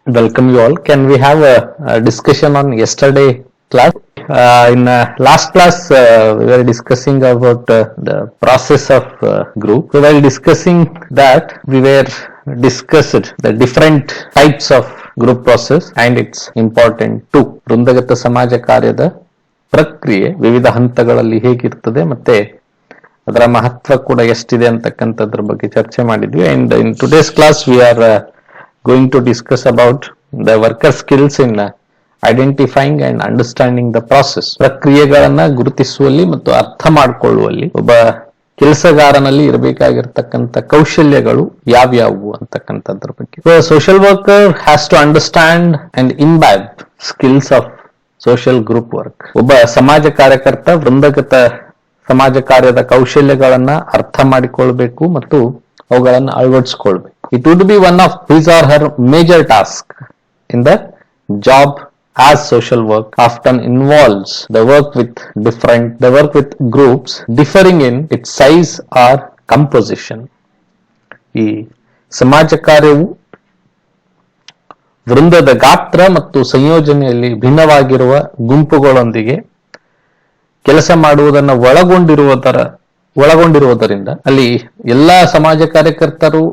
Welcome you all. Can we have a discussion on yesterday class? In last class, we were discussing about the process of group. So while discussing that, we were discussed the different types of group process and it's important too. ವೃಂದಗತ ಸಮಾಜ ಕಾರ್ಯದ ಪ್ರಕ್ರಿಯೆ ವಿವಿಧ ಹಂತಗಳಲ್ಲಿ ಹೇಗಿರ್ತದೆ ಮತ್ತೆ ಅದರ ಮಹತ್ವ ಕೂಡ ಎಷ್ಟಿದೆ ಅಂತಕ್ಕಂಥದ್ರ ಬಗ್ಗೆ ಚರ್ಚೆ ಮಾಡಿದ್ವಿ. And in today's class we are going to discuss about the worker skills in identifying and understanding the process. ಪ್ರಕ್ರಿಯೆಗಳನ್ನ ಗುರುತಿಸುವಲ್ಲಿ ಮತ್ತು ಅರ್ಥ ಮಾಡಿಕೊಳ್ಳುವಲ್ಲಿ ಒಬ್ಬ ಕೆಲಸಗಾರನಲ್ಲಿ ಇರಬೇಕಾಗಿರ್ತಕ್ಕಂಥ ಕೌಶಲ್ಯಗಳು ಯಾವ್ಯಾವು ಅಂತಕ್ಕಂಥದ್ರ ಬಗ್ಗೆ. Social worker has to understand and imbibe skills of social group work. ಒಬ್ಬ ಸಮಾಜ ಕಾರ್ಯಕರ್ತ ವೃಂದಗತ ಸಮಾಜ ಕಾರ್ಯದ ಕೌಶಲ್ಯಗಳನ್ನ ಅರ್ಥ ಮಾಡಿಕೊಳ್ಬೇಕು ಮತ್ತು ಅವುಗಳನ್ನು ಅಳವಡಿಸಿಕೊಳ್ಬೇಕು. It would be one of his or her major tasks in the job as social work often involves the work with groups differing in its size or composition. ಈ ಸಮಾಜ ಕಾರ್ಯವು ವೃಂದದ ಗಾತ್ರ ಮತ್ತು ಸಂಯೋಜನೆಯಲ್ಲಿ ಭಿನ್ನವಾಗಿರುವ ಗುಂಪುಗಳೊಂದಿಗೆ ಕೆಲಸ ಮಾಡುವುದನ್ನು ಒಳಗೊಂಡಿರುವುದರಿಂದ ಅಲ್ಲಿ ಎಲ್ಲಾ ಸಮಾಜ ಕಾರ್ಯಕರ್ತರು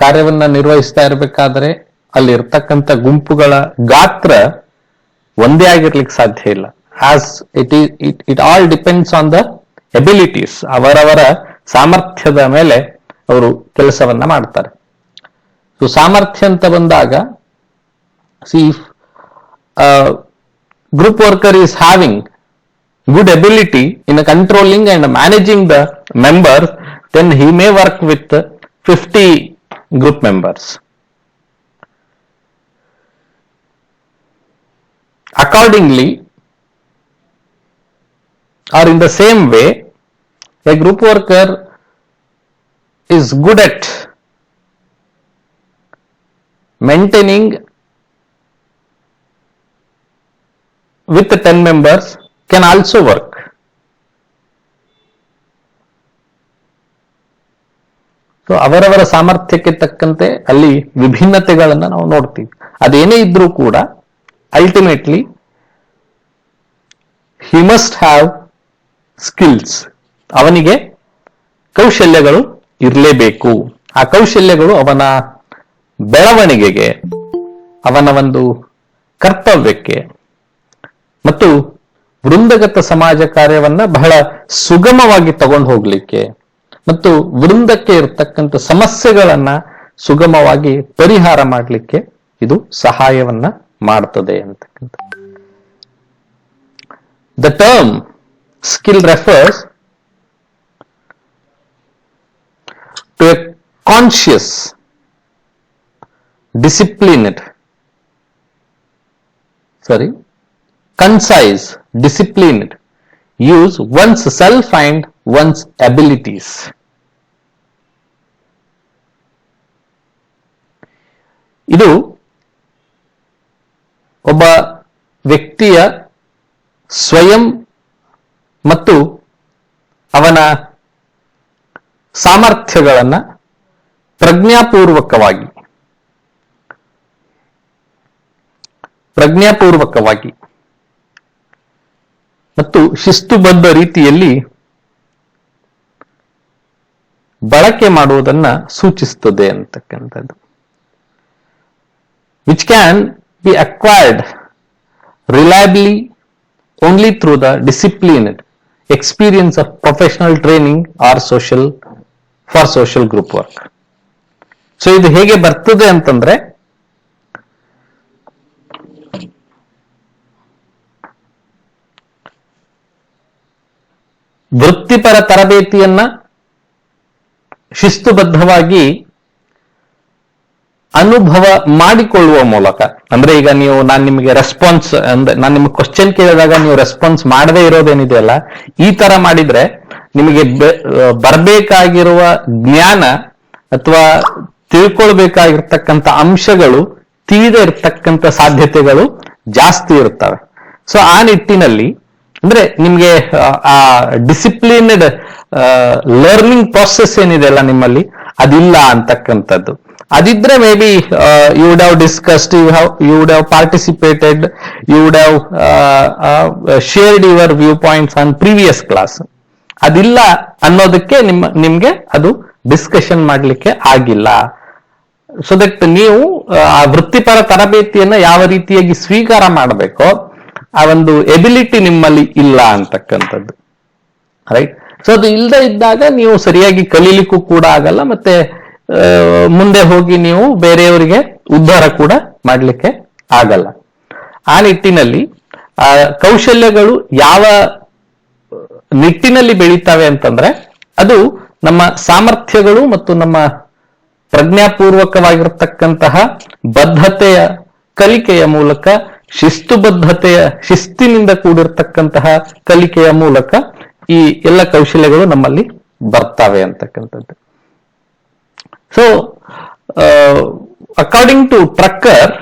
ಕಾರ್ಯವನ್ನ ನಿರ್ವಹಿಸ್ತಾ ಇರಬೇಕಾದ್ರೆ ಅಲ್ಲಿ ಇರ್ತಕ್ಕಂಥ ಗುಂಪುಗಳ ಗಾತ್ರ ಒಂದೇ ಆಗಿರ್ಲಿಕ್ಕೆ ಸಾಧ್ಯ ಇಲ್ಲ. As it all depends on the abilities. ಅವರವರ ಸಾಮರ್ಥ್ಯದ ಮೇಲೆ ಅವರು ಕೆಲಸವನ್ನ ಮಾಡ್ತಾರೆ. ಸೊ ಸಾಮರ್ಥ್ಯ ಅಂತ ಬಂದಾಗ group worker is having good ability in controlling and managing the members, then he may work with 50 group members. Accordingly, or in the same way, a group worker is good at maintaining with 10 members can also work. So ಅವರವರ ಸಾಮರ್ಥ್ಯಕ್ಕೆ ತಕ್ಕಂತೆ ಅಲ್ಲಿ ವಿಭಿನ್ನತೆಗಳನ್ನ ನಾವು ನೋಡ್ತೀವಿ. ಅದೇನೇ ಇದ್ರೂ ಕೂಡ ultimately he must have skills. ಅವನಿಗೆ ಕೌಶಲ್ಯಗಳು ಇರಲೇಬೇಕು. ಆ ಕೌಶಲ್ಯಗಳು ಅವನ ಬೆಳವಣಿಗೆಗೆ, ಅವನ ಒಂದು ಕರ್ತವ್ಯಕ್ಕೆ ಮತ್ತು ವೃಂದಗತ ಸಮಾಜ ಕಾರ್ಯವನ್ನ ಬಹಳ ಸುಗಮವಾಗಿ ತಗೊಂಡು ಹೋಗ್ಲಿಕ್ಕೆ ಮತ್ತು ವೃಂದಕ್ಕೆ ಇರತಕ್ಕಂಥ ಸಮಸ್ಯೆಗಳನ್ನ ಸುಗಮವಾಗಿ ಪರಿಹಾರ ಮಾಡಲಿಕ್ಕೆ ಇದು ಸಹಾಯವನ್ನ ಮಾಡ್ತದೆ ಅಂತಕ್ಕಂಥ. The term skill refers to a conscious concise, disciplined use one's self and one's abilities. ಇದು ಒಬ್ಬ ವ್ಯಕ್ತಿಯ ಸ್ವಯಂ ಮತ್ತು ಅವನ ಸಾಮರ್ಥ್ಯಗಳನ್ನ ಪ್ರಜ್ಞಾಪೂರ್ವಕವಾಗಿ ಮತ್ತು ಶಿಸ್ತುಬದ್ಧ ರೀತಿಯಲ್ಲಿ ಬಳಕೆ ಮಾಡುವುದನ್ನ ಸೂಚಿಸುತ್ತದೆ ಅಂತಕ್ಕಂಥದ್ದು. Which can be acquired reliably only through the disciplined experience of professional training or social group work. So ಇದು ಹೇಗೆ ಬರ್ತದೆ ಅಂತಂದ್ರೆ ವೃತ್ತಿಪರ ತರಬೇತಿಯನ್ನ ಶಿಸ್ತುಬದ್ಧವಾಗಿ ಅನುಭವ ಮಾಡಿಕೊಳ್ಳುವ ಮೂಲಕ. ಅಂದ್ರೆ ಈಗ ನಾನು ನಿಮಗೆ ರೆಸ್ಪಾನ್ಸ್ ನಾನು ನಿಮಗೆ ಕ್ವಶನ್ ಕೇಳಿದಾಗ ನೀವು ರೆಸ್ಪಾನ್ಸ್ ಮಾಡದೇ ಇರೋದೇನಿದೆಯಲ್ಲ, ಈ ತರ ಮಾಡಿದ್ರೆ ನಿಮಗೆ ಬರಬೇಕಾಗಿರುವ ಜ್ಞಾನ ಅಥವಾ ತಿಳ್ಕೊಳ್ಬೇಕಾಗಿರ್ತಕ್ಕಂಥ ಅಂಶಗಳು ತಿಳಿದೇ ಇರ್ತಕ್ಕಂಥ ಸಾಧ್ಯತೆಗಳು ಜಾಸ್ತಿ ಇರ್ತವೆ. ಸೊ ಆ ನಿಟ್ಟಿನಲ್ಲಿ ಅಂದ್ರೆ ನಿಮ್ಗೆ ಆ ಡಿಸಿಪ್ಲಿನ್ಡ್ ಲರ್ನಿಂಗ್ ಪ್ರಾಸೆಸ್ ಏನಿದೆ ಅಲ್ಲ ನಿಮ್ಮಲ್ಲಿ ಅದಿಲ್ಲ ಅಂತಕ್ಕಂಥದ್ದು. ಅದಿದ್ರೆ maybe you would have discussed, you would have participated, you would have shared your view points on previous class. ಅದಿಲ್ಲ ಅನ್ನೋದಕ್ಕೆ ನಿಮ್ಗೆ ಅದು ಡಿಸ್ಕಷನ್ ಮಾಡ್ಲಿಕ್ಕೆ ಆಗಿಲ್ಲ. ಸೊ ದಟ್ ನೀವು ಆ ವೃತ್ತಿಪರ ತರಬೇತಿಯನ್ನ ಯಾವ ರೀತಿಯಾಗಿ ಸ್ವೀಕಾರ ಮಾಡಬೇಕೋ ಆ ಒಂದು ಎಬಿಲಿಟಿ ನಿಮ್ಮಲ್ಲಿ ಇಲ್ಲ ಅಂತಕ್ಕಂಥದ್ದು, ರೈಟ್? ಸೊ ಅದು ಇಲ್ಲದೆ ಇದ್ದಾಗ ನೀವು ಸರಿಯಾಗಿ ಕಲೀಲಿಕ್ಕೂ ಕೂಡ ಆಗಲ್ಲ, ಮತ್ತೆ ಮುಂದೆ ಹೋಗಿ ನೀವು ಬೇರೆಯವರಿಗೆ ಉದ್ಧಾರ ಕೂಡ ಮಾಡಲಿಕ್ಕೆ ಆಗಲ್ಲ. ಆ ನಿಟ್ಟಿನಲ್ಲಿ ಆ ಕೌಶಲ್ಯಗಳು ಯಾವ ನಿಟ್ಟಿನಲ್ಲಿ ಬೆಳೀತವೆ ಅಂತಂದ್ರೆ ಅದು ನಮ್ಮ ಸಾಮರ್ಥ್ಯಗಳು ಮತ್ತು ನಮ್ಮ ಪ್ರಜ್ಞಾಪೂರ್ವಕವಾಗಿರ್ತಕ್ಕಂತಹ ಬದ್ಧತೆಯ ಕಲಿಕೆಯ ಮೂಲಕ, ಶಿಸ್ತಿನಿಂದ ಕೂಡಿರ್ತಕ್ಕಂತಹ ಕಲಿಕೆಯ ಮೂಲಕ ಈ ಎಲ್ಲ ಕೌಶಲ್ಯಗಳು ನಮ್ಮಲ್ಲಿ ಬರ್ತವೆ ಅಂತಕ್ಕಂಥದ್ದು. So according to Drucker,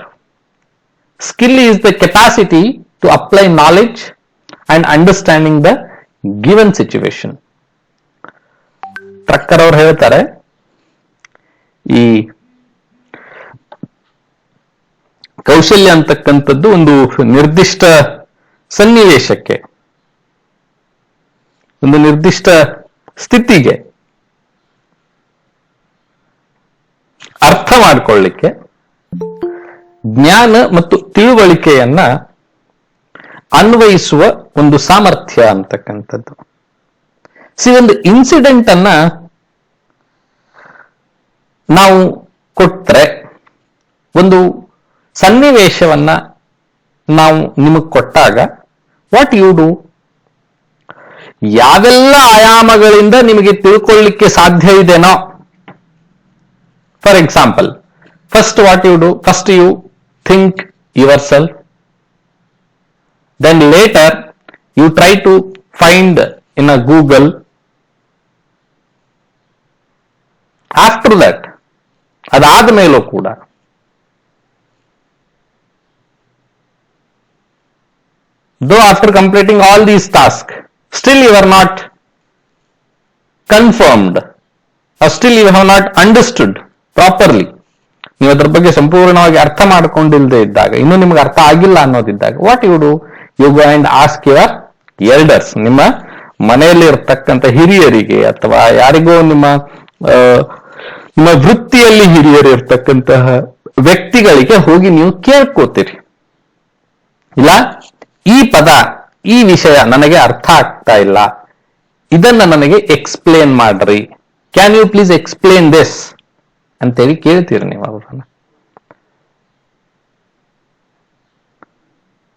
skill is the capacity to apply knowledge and understanding the given situation. Trucker ಅವರು ಹೇಳ್ತಾರೆ, ಈ ಕೌಶಲ್ಯ ಅಂತಕ್ಕಂಥದ್ದು ಒಂದು ನಿರ್ದಿಷ್ಟ ಸನ್ನಿವೇಶಕ್ಕೆ, ಒಂದು ನಿರ್ದಿಷ್ಟ ಸ್ಥಿತಿಗೆ ಅರ್ಥ ಮಾಡಿಕೊಳ್ಳಿಕ್ಕೆ ಜ್ಞಾನ ಮತ್ತು ತಿಳುವಳಿಕೆಯನ್ನ ಅನ್ವಯಿಸುವ ಒಂದು ಸಾಮರ್ಥ್ಯ ಅಂತಕ್ಕಂಥದ್ದು. ಒಂದು ಇನ್ಸಿಡೆಂಟ್ ಅನ್ನ ನಾವು ಕೊಟ್ರೆ, ಒಂದು ಸನ್ನಿವೇಶವನ್ನ ನಾವು ನಿಮಗೆ ಕೊಟ್ಟಾಗ ವಾಟ್ ಯು ಡೂ, ಯಾವೆಲ್ಲ ಆಯಾಮಗಳಿಂದ ನಿಮಗೆ ತಿಳ್ಕೊಳ್ಳಿಕ್ಕೆ ಸಾಧ್ಯ ಇದೆನೋ. For example, first what you do, first you think yourself, then later you try to find in a Google, after that ಅದಾದ ಮೇಲೂ ಕೂಡ though after completing all these tasks still you are not confirmed or still you have not understood properly, ನೀವು ಅದ್ರ ಬಗ್ಗೆ ಸಂಪೂರ್ಣವಾಗಿ ಅರ್ಥ ಮಾಡ್ಕೊಂಡಿಲ್ಲದೆ ಇದ್ದಾಗ, ಇನ್ನೂ ನಿಮ್ಗೆ ಅರ್ಥ ಆಗಿಲ್ಲ ಅನ್ನೋದಿದ್ದಾಗ, what you do, you go and ask your elders, ನಿಮ್ಮ ಮನೆಯಲ್ಲಿ ಇರ್ತಕ್ಕಂಥ ಹಿರಿಯರಿಗೆ ಅಥವಾ ಯಾರಿಗೋ ನಿಮ್ಮ ವೃತ್ತಿಯಲ್ಲಿ ಹಿರಿಯರು ಇರ್ತಕ್ಕಂತಹ ವ್ಯಕ್ತಿಗಳಿಗೆ ಹೋಗಿ ನೀವು ಕೇಳ್ಕೋತೀರಿ, ಇಲ್ಲ ಈ ಪದ, ಈ ವಿಷಯ ನನಗೆ ಅರ್ಥ ಆಗ್ತಾ ಇಲ್ಲ, ಇದನ್ನ ನನಗೆ ಎಕ್ಸ್ಪ್ಲೇನ್ ಮಾಡ್ರಿ, can you please explain this ಅಂತೇಳಿ ಕೇಳ್ತೀರಿ ನೀವು ಅವ್ರನ್ನ,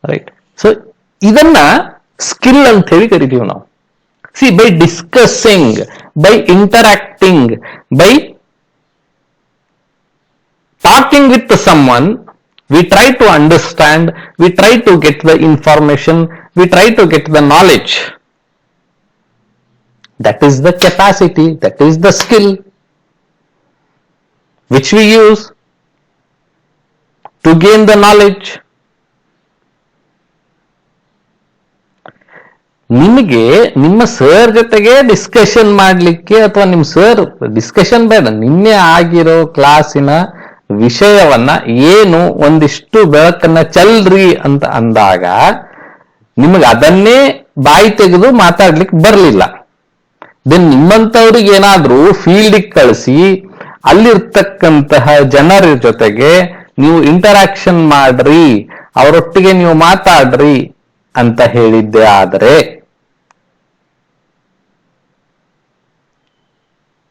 ರೈಟ್? ಸೊ ಇದನ್ನ ಸ್ಕಿಲ್ ಅಂತ ಹೇಳಿ ಕರಿತೀವಿ ನಾವು. C, by discussing, by interacting, by talking with someone, we try to understand, we try to get the information, we try to get the knowledge. That is the capacity, that is the skill which we use to gain the knowledge. ನಿಮಗೆ ನಿಮ್ಮ sir ಜೊತೆಗೆ discussion ಮಾಡ್ಲಿಕ್ಕೆ, ಅಥವಾ ನಿಮ್ಮ sir discussion ಬೇಡ, ನಿನ್ನೆ ಆಗಿರೋ ಕ್ಲಾಸಿನ ವಿಷಯವನ್ನ ಏನು ಒಂದಿಷ್ಟು ಬೆಳಕನ್ನ ಚೆಲ್ರಿ ಅಂತ ಅಂದಾಗ ನಿಮಗೆ ಅದನ್ನೇ ಬಾಯಿ ತೆಗೆದು ಮಾತಾಡ್ಲಿಕ್ಕೆ ಬರಲಿಲ್ಲ. ದೆನ್ ನಿಮ್ಮಂಥವ್ರಿಗೆ ಏನಾದ್ರೂ ಫೀಲ್ಡಿಗೆ ಕಳಿಸಿ ಅಲ್ಲಿರ್ತಕ್ಕಂತಹ ಜನರ ಜೊತೆಗೆ ನೀವು ಇಂಟರಾಕ್ಷನ್ ಮಾಡ್ರಿ, ಅವರೊಟ್ಟಿಗೆ ನೀವು ಮಾತಾಡ್ರಿ ಅಂತ ಹೇಳಿದ್ದೆ ಆದರೆ,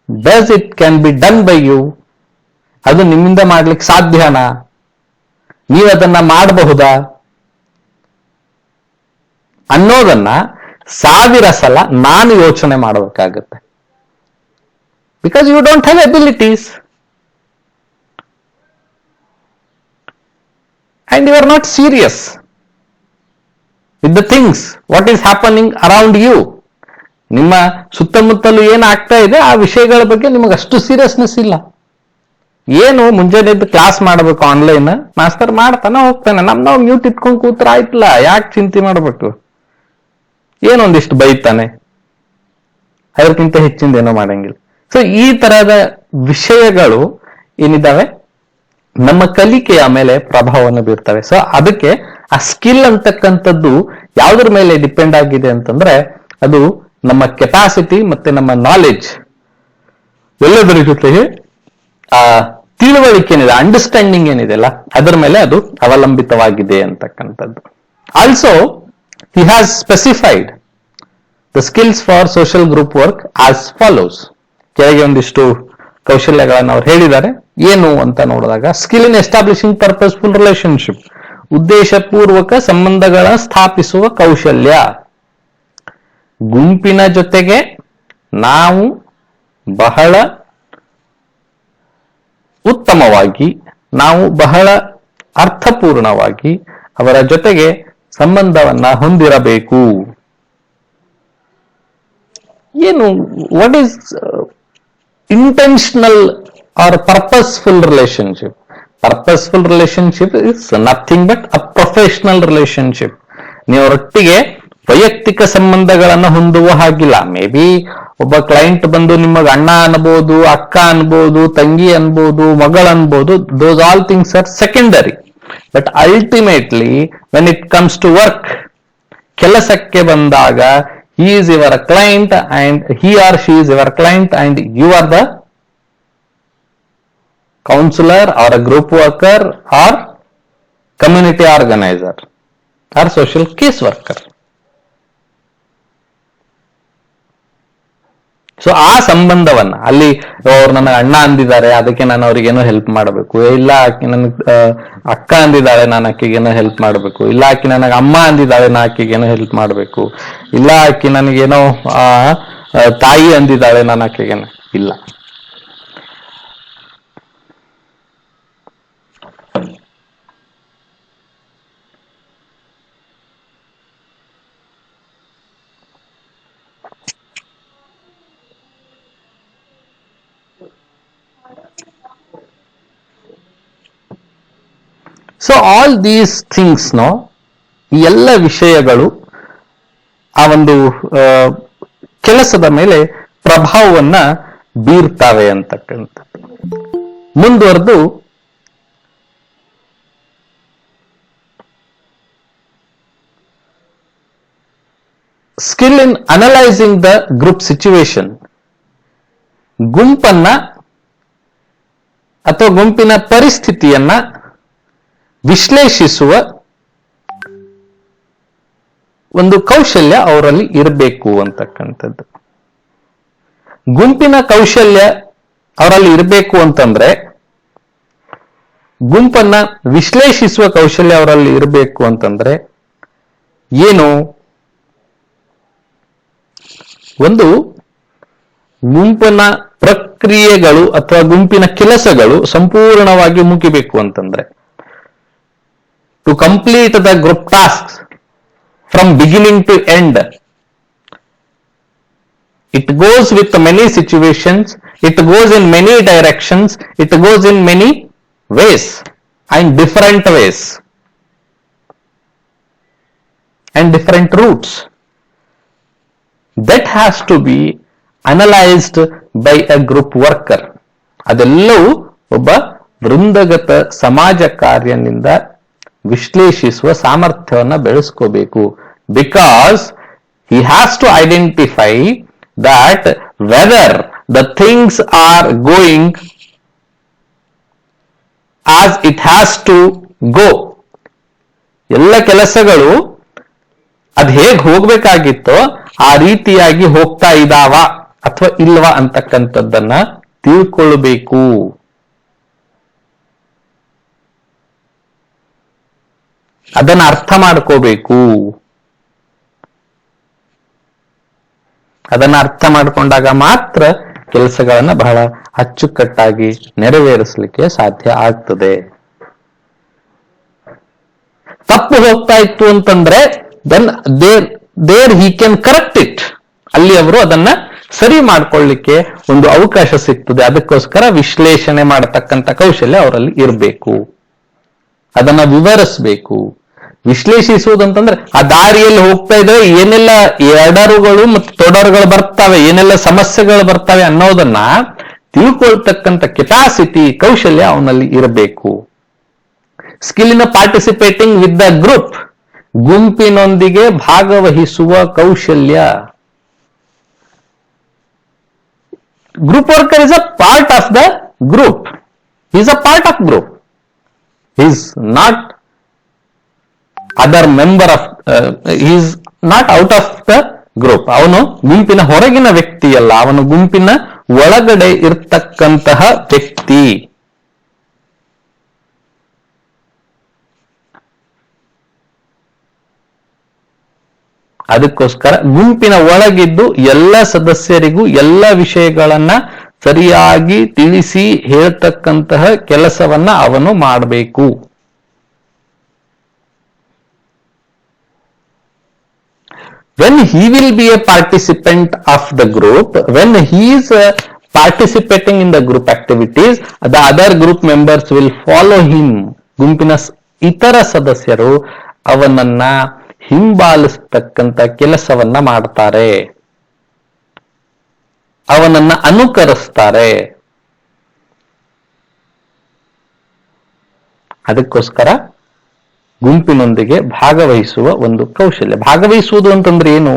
does it can be done by you? ಅದು ನಿಮ್ಮಿಂದ ಮಾಡ್ಲಿಕ್ಕೆ ಸಾಧ್ಯನಾ? ನೀವು ಅದನ್ನ ಮಾಡಬಹುದಾ ಅನ್ನೋದನ್ನ 1000 ಸಲ ನಾನು ಯೋಚನೆ ಮಾಡಬೇಕಾಗುತ್ತೆ. Because you don't have abilities and you are not serious with the things what is happening around you. ನಿಮ್ಮ ಸುತ್ತಮುತ್ತಲು ಏನಾಗ್ತಾ ಇದೆ ಆ ವಿಷಯಗಳ ಬಗ್ಗೆ ನಿಮಗೆ ಅಷ್ಟು ಸೀರಿಯಸ್ನೆಸ್ ಇಲ್ಲ. ಏನು ಮುಂಜಾನೆ ಕ್ಲಾಸ್ ಮಾಡಬೇಕು ಆನ್ಲೈನ್, ಮಾಸ್ತರ್ ಮಾಡ್ತಾನೆ ಹೋಗ್ತಾನೆ, ನಾವು ಮ್ಯೂಟ್ ಇಟ್ಕೊಂಡು ಕೂತ್ರ ಆಯ್ತಲ್ಲ, ಯಾಕೆ ಚಿಂತೆ ಮಾಡಬೇಕು, ಏನೊಂದಿಷ್ಟು ಬೈತಾನೆ, ಅದಕ್ಕಿಂತ ಹೆಚ್ಚಿಂದ ಏನೋ ಮಾಡಂಗಿಲ್ಲ. ಸೊ ಈ ತರಹದ ವಿಷಯಗಳು ಏನಿದ್ದಾವೆ ನಮ್ಮ ಕಲಿಕೆಯ ಮೇಲೆ ಪ್ರಭಾವವನ್ನು ಬೀರ್ತವೆ. ಸೊ ಅದಕ್ಕೆ ಆ ಸ್ಕಿಲ್ ಅಂತಕ್ಕಂಥದ್ದು ಯಾವುದ್ರ ಮೇಲೆ ಡಿಪೆಂಡ್ ಆಗಿದೆ ಅಂತಂದ್ರೆ ಅದು ನಮ್ಮ ಕೆಪಾಸಿಟಿ ಮತ್ತೆ ನಮ್ಮ ನಾಲೆಡ್ಜ್ ಎಲ್ಲದರ ಜೊತೆಗೆ ಆ ತಿಳುವಳಿಕೆ ಏನಿದೆ, ಅಂಡರ್ಸ್ಟ್ಯಾಂಡಿಂಗ್ ಏನಿದೆಯಲ್ಲ ಅದರ ಮೇಲೆ ಅದು ಅವಲಂಬಿತವಾಗಿದೆ ಅಂತಕ್ಕಂಥದ್ದು. Also he has specified the skills for social group work as follows. ಕೆಳಗೆ ಒಂದಿಷ್ಟು ಕೌಶಲ್ಯಗಳನ್ನು ಅವ್ರು ಹೇಳಿದ್ದಾರೆ. ಏನು ಅಂತ ನೋಡಿದಾಗ, skill in establishing purposeful relationship, ಉದ್ದೇಶಪೂರ್ವಕ ಸಂಬಂಧಗಳ ಸ್ಥಾಪಿಸುವ ಕೌಶಲ್ಯ. ಗುಂಪಿನ ಜೊತೆಗೆ ನಾವು ಬಹಳ ಉತ್ತಮವಾಗಿ, ನಾವು ಬಹಳ ಅರ್ಥಪೂರ್ಣವಾಗಿ ಅವರ ಜೊತೆಗೆ ಸಂಬಂಧವನ್ನ ಹೊಂದಿರಬೇಕು. ಏನು what is intentional or purposeful relationship? Purposeful relationship is nothing but a professional relationship. ನೀವರೊಟ್ಟಿಗೆ ವೈಯಕ್ತಿಕ ಸಂಬಂಧಗಳನ್ನು ಹೊಂದುವ ಹಾಗಿಲ್ಲ. ಮೇ ಬಿ ಒಬ್ಬ ಕ್ಲೈಂಟ್ ಬಂದು ನಿಮಗೆ ಅಣ್ಣ ಅನ್ಬೋದು, ಅಕ್ಕ ಅನ್ಬೋದು, ತಂಗಿ ಅನ್ಬೋದು, ಮಗಳ ಅನ್ಬೋದು. Those all things are secondary. But ultimately when it comes to work, ಕೆಲಸಕ್ಕೆ ಬಂದಾಗ he is your client and he or she is your client and you are the counselor or a group worker or community organizer or social case worker. So ಆ ಸಂಬಂಧವನ್ನ ಅಲ್ಲಿ ಅವ್ರು ನನಗೆ ಅಣ್ಣ ಅಂದಿದ್ದಾರೆ, ಅದಕ್ಕೆ ನಾನು ಅವ್ರಿಗೇನೋ ಹೆಲ್ಪ್ ಮಾಡಬೇಕು, ಇಲ್ಲ ಆಕಿ ನನಗೆ ಅಕ್ಕ ಅಂದಿದ್ದಾಳೆ, ನಾನು ಆಕಿಗೇನೋ ಹೆಲ್ಪ್ ಮಾಡಬೇಕು, ಇಲ್ಲ ಆಕಿ ನನಗೆ ಅಮ್ಮ ಅಂದಿದ್ದಾಳೆ, ನಾ ಆಕಿಗೇನೋ ಹೆಲ್ಪ್ ಮಾಡಬೇಕು, ಇಲ್ಲ ಆಕಿ ನನಗೇನೋ ತಾಯಿ ಅಂದಿದ್ದಾಳೆ, ನಾನು ಆಕಿಗೇನೋ ಇಲ್ಲ. ಸೊ ಆಲ್ ದೀಸ್ ಥಿಂಗ್ಸ್ ಈ ಎಲ್ಲ ವಿಷಯಗಳು ಆ ಒಂದು ಕೆಲಸದ ಮೇಲೆ ಪ್ರಭಾವವನ್ನ ಬೀರ್ತಾವೆ ಅಂತಕ್ಕಂಥದ್ದು. ಮುಂದುವರೆದು skill in analysing the group situation, ಗುಂಪನ್ನ ಅಥವಾ ಗುಂಪಿನ ಪರಿಸ್ಥಿತಿಯನ್ನ ವಿಶ್ಲೇಷಿಸುವ ಒಂದು ಕೌಶಲ್ಯ ಅವರಲ್ಲಿ ಇರಬೇಕು ಅಂತಕ್ಕಂಥದ್ದು. ಗುಂಪಿನ ಕೌಶಲ್ಯ ಅವರಲ್ಲಿ ಇರಬೇಕು ಅಂತಂದ್ರೆ, ಗುಂಪನ್ನ ವಿಶ್ಲೇಷಿಸುವ ಕೌಶಲ್ಯ ಅವರಲ್ಲಿ ಇರಬೇಕು ಅಂತಂದ್ರೆ ಏನು? ಒಂದು ಗುಂಪಿನ ಪ್ರಕ್ರಿಯೆಗಳು ಅಥವಾ ಗುಂಪಿನ ಕೆಲಸಗಳು ಸಂಪೂರ್ಣವಾಗಿ ಮುಗಿಬೇಕು ಅಂತಂದ್ರೆ, to complete the group tasks from beginning to end, it goes with many situations, it goes in many directions, it goes in many ways and different ways and different routes. That has to be analyzed by a group worker. ಅದೆಲ್ಲವೂ ಒಬ್ಬ ವೃಂದಗತ ಸಮಾಜ ಕಾರ್ಯನಿಂದ ವಿಶ್ಲೇಷಿಸುವ ಸಾಮರ್ಥ್ಯವನ್ನು ಬೆಳೆಸ್ಕೋಬೇಕು. Because he has to identify that whether the things are going as it has to go, ಎಲ್ಲ ಕೆಲಸಗಳು ಅದ್ ಹೇಗ್ ಹೋಗ್ಬೇಕಾಗಿತ್ತೋ ಆ ರೀತಿಯಾಗಿ ಹೋಗ್ತಾ ಇದಾವ ಅಥವಾ ಇಲ್ವಾ ಅಂತಕ್ಕಂಥದ್ದನ್ನ ತಿಳ್ಕೊಳ್ಬೇಕು. ಅದನ್ನ ಅರ್ಥ ಮಾಡ್ಕೋಬೇಕು. ಅದನ್ನ ಅರ್ಥ ಮಾಡ್ಕೊಂಡಾಗ ಮಾತ್ರ ಕೆಲಸಗಳನ್ನ ಬಹಳ ಅಚ್ಚುಕಟ್ಟಾಗಿ ನೆರವೇರಿಸಲಿಕ್ಕೆ ಸಾಧ್ಯ ಆಗ್ತದೆ. ತಪ್ಪು ಹೋಗ್ತಾ ಇತ್ತು ಅಂತಂದ್ರೆ then there he can correct it. ಅಲ್ಲಿ ಅವರು ಅದನ್ನ ಸರಿ ಮಾಡ್ಕೊಳ್ಳಿಕ್ಕೆ ಒಂದು ಅವಕಾಶ ಸಿಗ್ತದೆ. ಅದಕ್ಕೋಸ್ಕರ ವಿಶ್ಲೇಷಣೆ ಮಾಡತಕ್ಕಂಥ ಕೌಶಲ್ಯ ಅವರಲ್ಲಿ ಇರಬೇಕು. ಅದನ್ನ ವಿವರಿಸಬೇಕು. ವಿಶ್ಲೇಷಿಸುವುದಂತಂದ್ರೆ ಆ ದಾರಿಯಲ್ಲಿ ಹೋಗ್ತಾ ಇದ್ರೆ ಏನೆಲ್ಲ ಎಡರುಗಳು ಮತ್ತು ತೊಡರುಗಳು ಬರ್ತವೆ, ಏನೆಲ್ಲ ಸಮಸ್ಯೆಗಳು ಬರ್ತವೆ ಅನ್ನೋದನ್ನ ತಿಳ್ಕೊಳ್ತಕ್ಕಂಥ ಕೆಪಾಸಿಟಿ, ಕೌಶಲ್ಯ ಅವನಲ್ಲಿ ಇರಬೇಕು. Skill in participating with the group, ಗುಂಪಿನೊಂದಿಗೆ ಭಾಗವಹಿಸುವ ಕೌಶಲ್ಯ. Group worker is a part of the group. He is a part of group. He is not other member of, he is not out of the group. ಅವನು ಗುಂಪಿನ ಹೊರಗಿನ ವ್ಯಕ್ತಿ ಅಲ್ಲ, ಅವನು ಗುಂಪಿನ ಒಳಗಡೆ ಇರ್ತಕ್ಕಂತಹ ವ್ಯಕ್ತಿ. ಅದಕ್ಕೋಸ್ಕರ ಗುಂಪಿನ ಒಳಗಿದ್ದು ಎಲ್ಲ ಸದಸ್ಯರಿಗೂ ಎಲ್ಲ ವಿಷಯಗಳನ್ನ ಸರಿಯಾಗಿ ತಿಳಿಸಿ ಹೇಳ್ತಕ್ಕಂತಹ ಕೆಲಸವನ್ನ ಅವನು ಮಾಡಬೇಕು. When he will be a participant of the group, when he is participating in the group activities, the other group members will follow him. ಗುಂಪಿನ ಇತರ ಸದಸ್ಯರು ಅವನನ್ನ ಹಿಂಬಾಲಿಸ್ತಕ್ಕಂಥ ಕೆಲಸವನ್ನ ಮಾಡ್ತಾರೆ, ಅವನನ್ನ ಅನುಕರಿಸ್ತಾರೆ. ಅದಕ್ಕೋಸ್ಕರ ಗುಂಪಿನೊಂದಿಗೆ ಭಾಗವಹಿಸುವ ಒಂದು ಕೌಶಲ್ಯ. ಭಾಗವಹಿಸುವುದು ಅಂತಂದ್ರೆ ಏನು?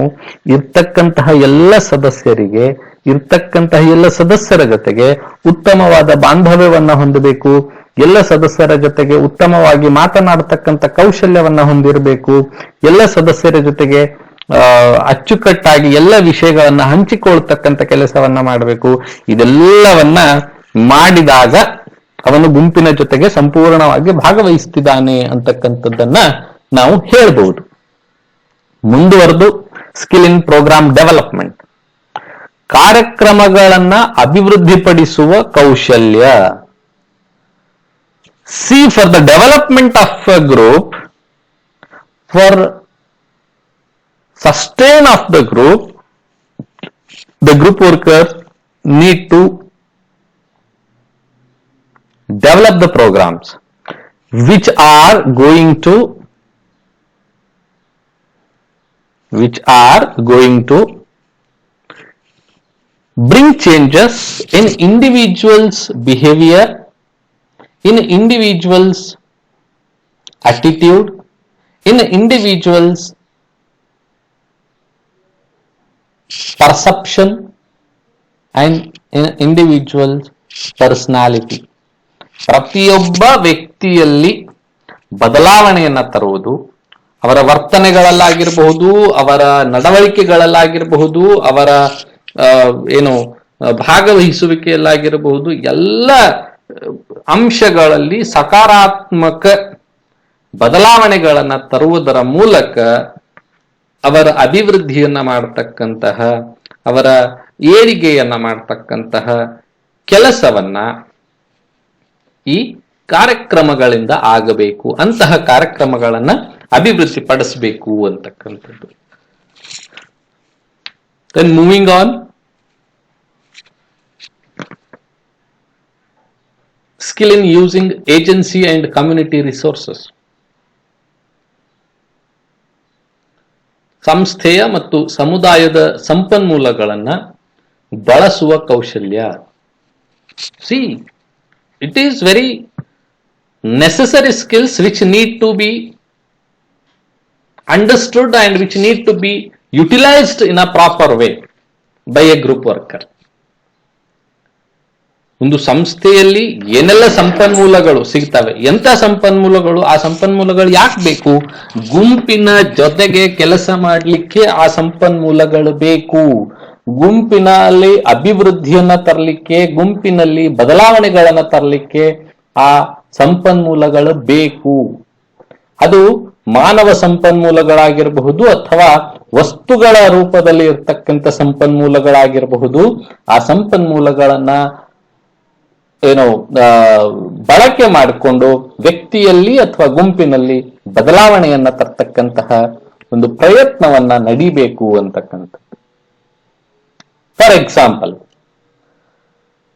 ಇರ್ತಕ್ಕಂತಹ ಎಲ್ಲ ಸದಸ್ಯರಿಗೆ, ಇರ್ತಕ್ಕಂತಹ ಎಲ್ಲ ಸದಸ್ಯರ ಜೊತೆಗೆ ಉತ್ತಮವಾದ ಬಾಂಧವ್ಯವನ್ನ ಹೊಂದಬೇಕು, ಎಲ್ಲ ಸದಸ್ಯರ ಜೊತೆಗೆ ಉತ್ತಮವಾಗಿ ಮಾತನಾಡತಕ್ಕಂಥ ಕೌಶಲ್ಯವನ್ನ ಹೊಂದಿರಬೇಕು, ಎಲ್ಲ ಸದಸ್ಯರ ಜೊತೆಗೆ ಅಚ್ಚುಕಟ್ಟಾಗಿ ಎಲ್ಲ ವಿಷಯಗಳನ್ನ ಹಂಚಿಕೊಳ್ತಕ್ಕಂಥ ಕೆಲಸವನ್ನ ಮಾಡಬೇಕು. ಇದೆಲ್ಲವನ್ನ ಮಾಡಿದಾಗ ಅವನು ಗುಂಪಿನ ಜೊತೆಗೆ ಸಂಪೂರ್ಣವಾಗಿ ಭಾಗವಹಿಸ್ತಿದ್ದಾನೆ ಅಂತಕ್ಕಂಥದ್ದನ್ನ ನಾವು ಹೇಳ್ಬಹುದು. ಮುಂದುವರೆದು ಸ್ಕಿಲ್ ಇನ್ ಪ್ರೋಗ್ರಾಮ್ ಡೆವಲಪ್ಮೆಂಟ್, ಕಾರ್ಯಕ್ರಮಗಳನ್ನ ಅಭಿವೃದ್ಧಿಪಡಿಸುವ ಕೌಶಲ್ಯ. See, for the development of a group, for sustain of the group workers need to develop the programs which are going to bring changes in individuals' behavior, in individuals' attitude, in individuals' perception, and in individuals' personality. ಪ್ರತಿಯೊಬ್ಬ ವ್ಯಕ್ತಿಯಲ್ಲಿ ಬದಲಾವಣೆಯನ್ನ ತರುವುದು, ಅವರ ವರ್ತನೆಗಳಲ್ಲಾಗಿರಬಹುದು, ಅವರ ನಡವಳಿಕೆಗಳಲ್ಲಾಗಿರಬಹುದು, ಅವರ ಭಾಗವಹಿಸುವಿಕೆಯಲ್ಲಾಗಿರಬಹುದು, ಎಲ್ಲ ಅಂಶಗಳಲ್ಲಿ ಸಕಾರಾತ್ಮಕ ಬದಲಾವಣೆಗಳನ್ನ ತರುವುದರ ಮೂಲಕ ಅವರ ಅಭಿವೃದ್ಧಿಯನ್ನ ಮಾಡತಕ್ಕಂತಹ, ಅವರ ಏಳಿಗೆಯನ್ನ ಮಾಡತಕ್ಕಂತಹ ಕೆಲಸವನ್ನ ಈ ಕಾರ್ಯಕ್ರಮಗಳಿಂದ ಆಗಬೇಕು. ಅಂತಹ ಕಾರ್ಯಕ್ರಮಗಳನ್ನ ಅಭಿವೃದ್ಧಿಪಡಿಸಬೇಕು ಅಂತಕ್ಕಂಥದ್ದು. Then moving on, skill in using agency and community resources. ಸಂಸ್ಥೆಯ ಮತ್ತು ಸಮುದಾಯದ ಸಂಪನ್ಮೂಲಗಳನ್ನ ಬಳಸುವ ಕೌಶಲ್ಯ. See, it is very necessary skills which need to be understood and which need to be utilized in a proper way by a group worker. ಒಂದು ಸಂಸ್ಥೆಯಲ್ಲಿ ಏನೆಲ್ಲ ಸಂಪನ್ಮೂಲಗಳು ಸಿಗ್ತವೆ, ಎಂತ ಸಂಪನ್ಮೂಲಗಳು, ಆ ಸಂಪನ್ಮೂಲಗಳು ಯಾಕೆ ಬೇಕು? ಗುಂಪಿನ ಜೊತೆಗೆ ಕೆಲಸ ಮಾಡಲಿಕ್ಕೆ ಆ ಸಂಪನ್ಮೂಲಗಳು ಬೇಕು. ಗುಂಪಿನಲ್ಲಿ ಅಭಿವೃದ್ಧಿಯನ್ನ ತರಲಿಕ್ಕೆ, ಗುಂಪಿನಲ್ಲಿ ಬದಲಾವಣೆಗಳನ್ನ ತರಲಿಕ್ಕೆ ಆ ಸಂಪನ್ಮೂಲಗಳು ಬೇಕು. ಅದು ಮಾನವ ಸಂಪನ್ಮೂಲಗಳಾಗಿರಬಹುದು ಅಥವಾ ವಸ್ತುಗಳ ರೂಪದಲ್ಲಿ ಇರ್ತಕ್ಕಂಥ ಸಂಪನ್ಮೂಲಗಳಾಗಿರಬಹುದು. ಆ ಸಂಪನ್ಮೂಲಗಳನ್ನ ಬಳಕೆ ಮಾಡಿಕೊಂಡು ವ್ಯಕ್ತಿಯಲ್ಲಿ ಅಥವಾ ಗುಂಪಿನಲ್ಲಿ ಬದಲಾವಣೆಯನ್ನ ತರ್ತಕ್ಕಂತಹ ಒಂದು ಪ್ರಯತ್ನವನ್ನ ನಡಿಬೇಕು ಅಂತಕ್ಕಂಥದ್ದು. For example,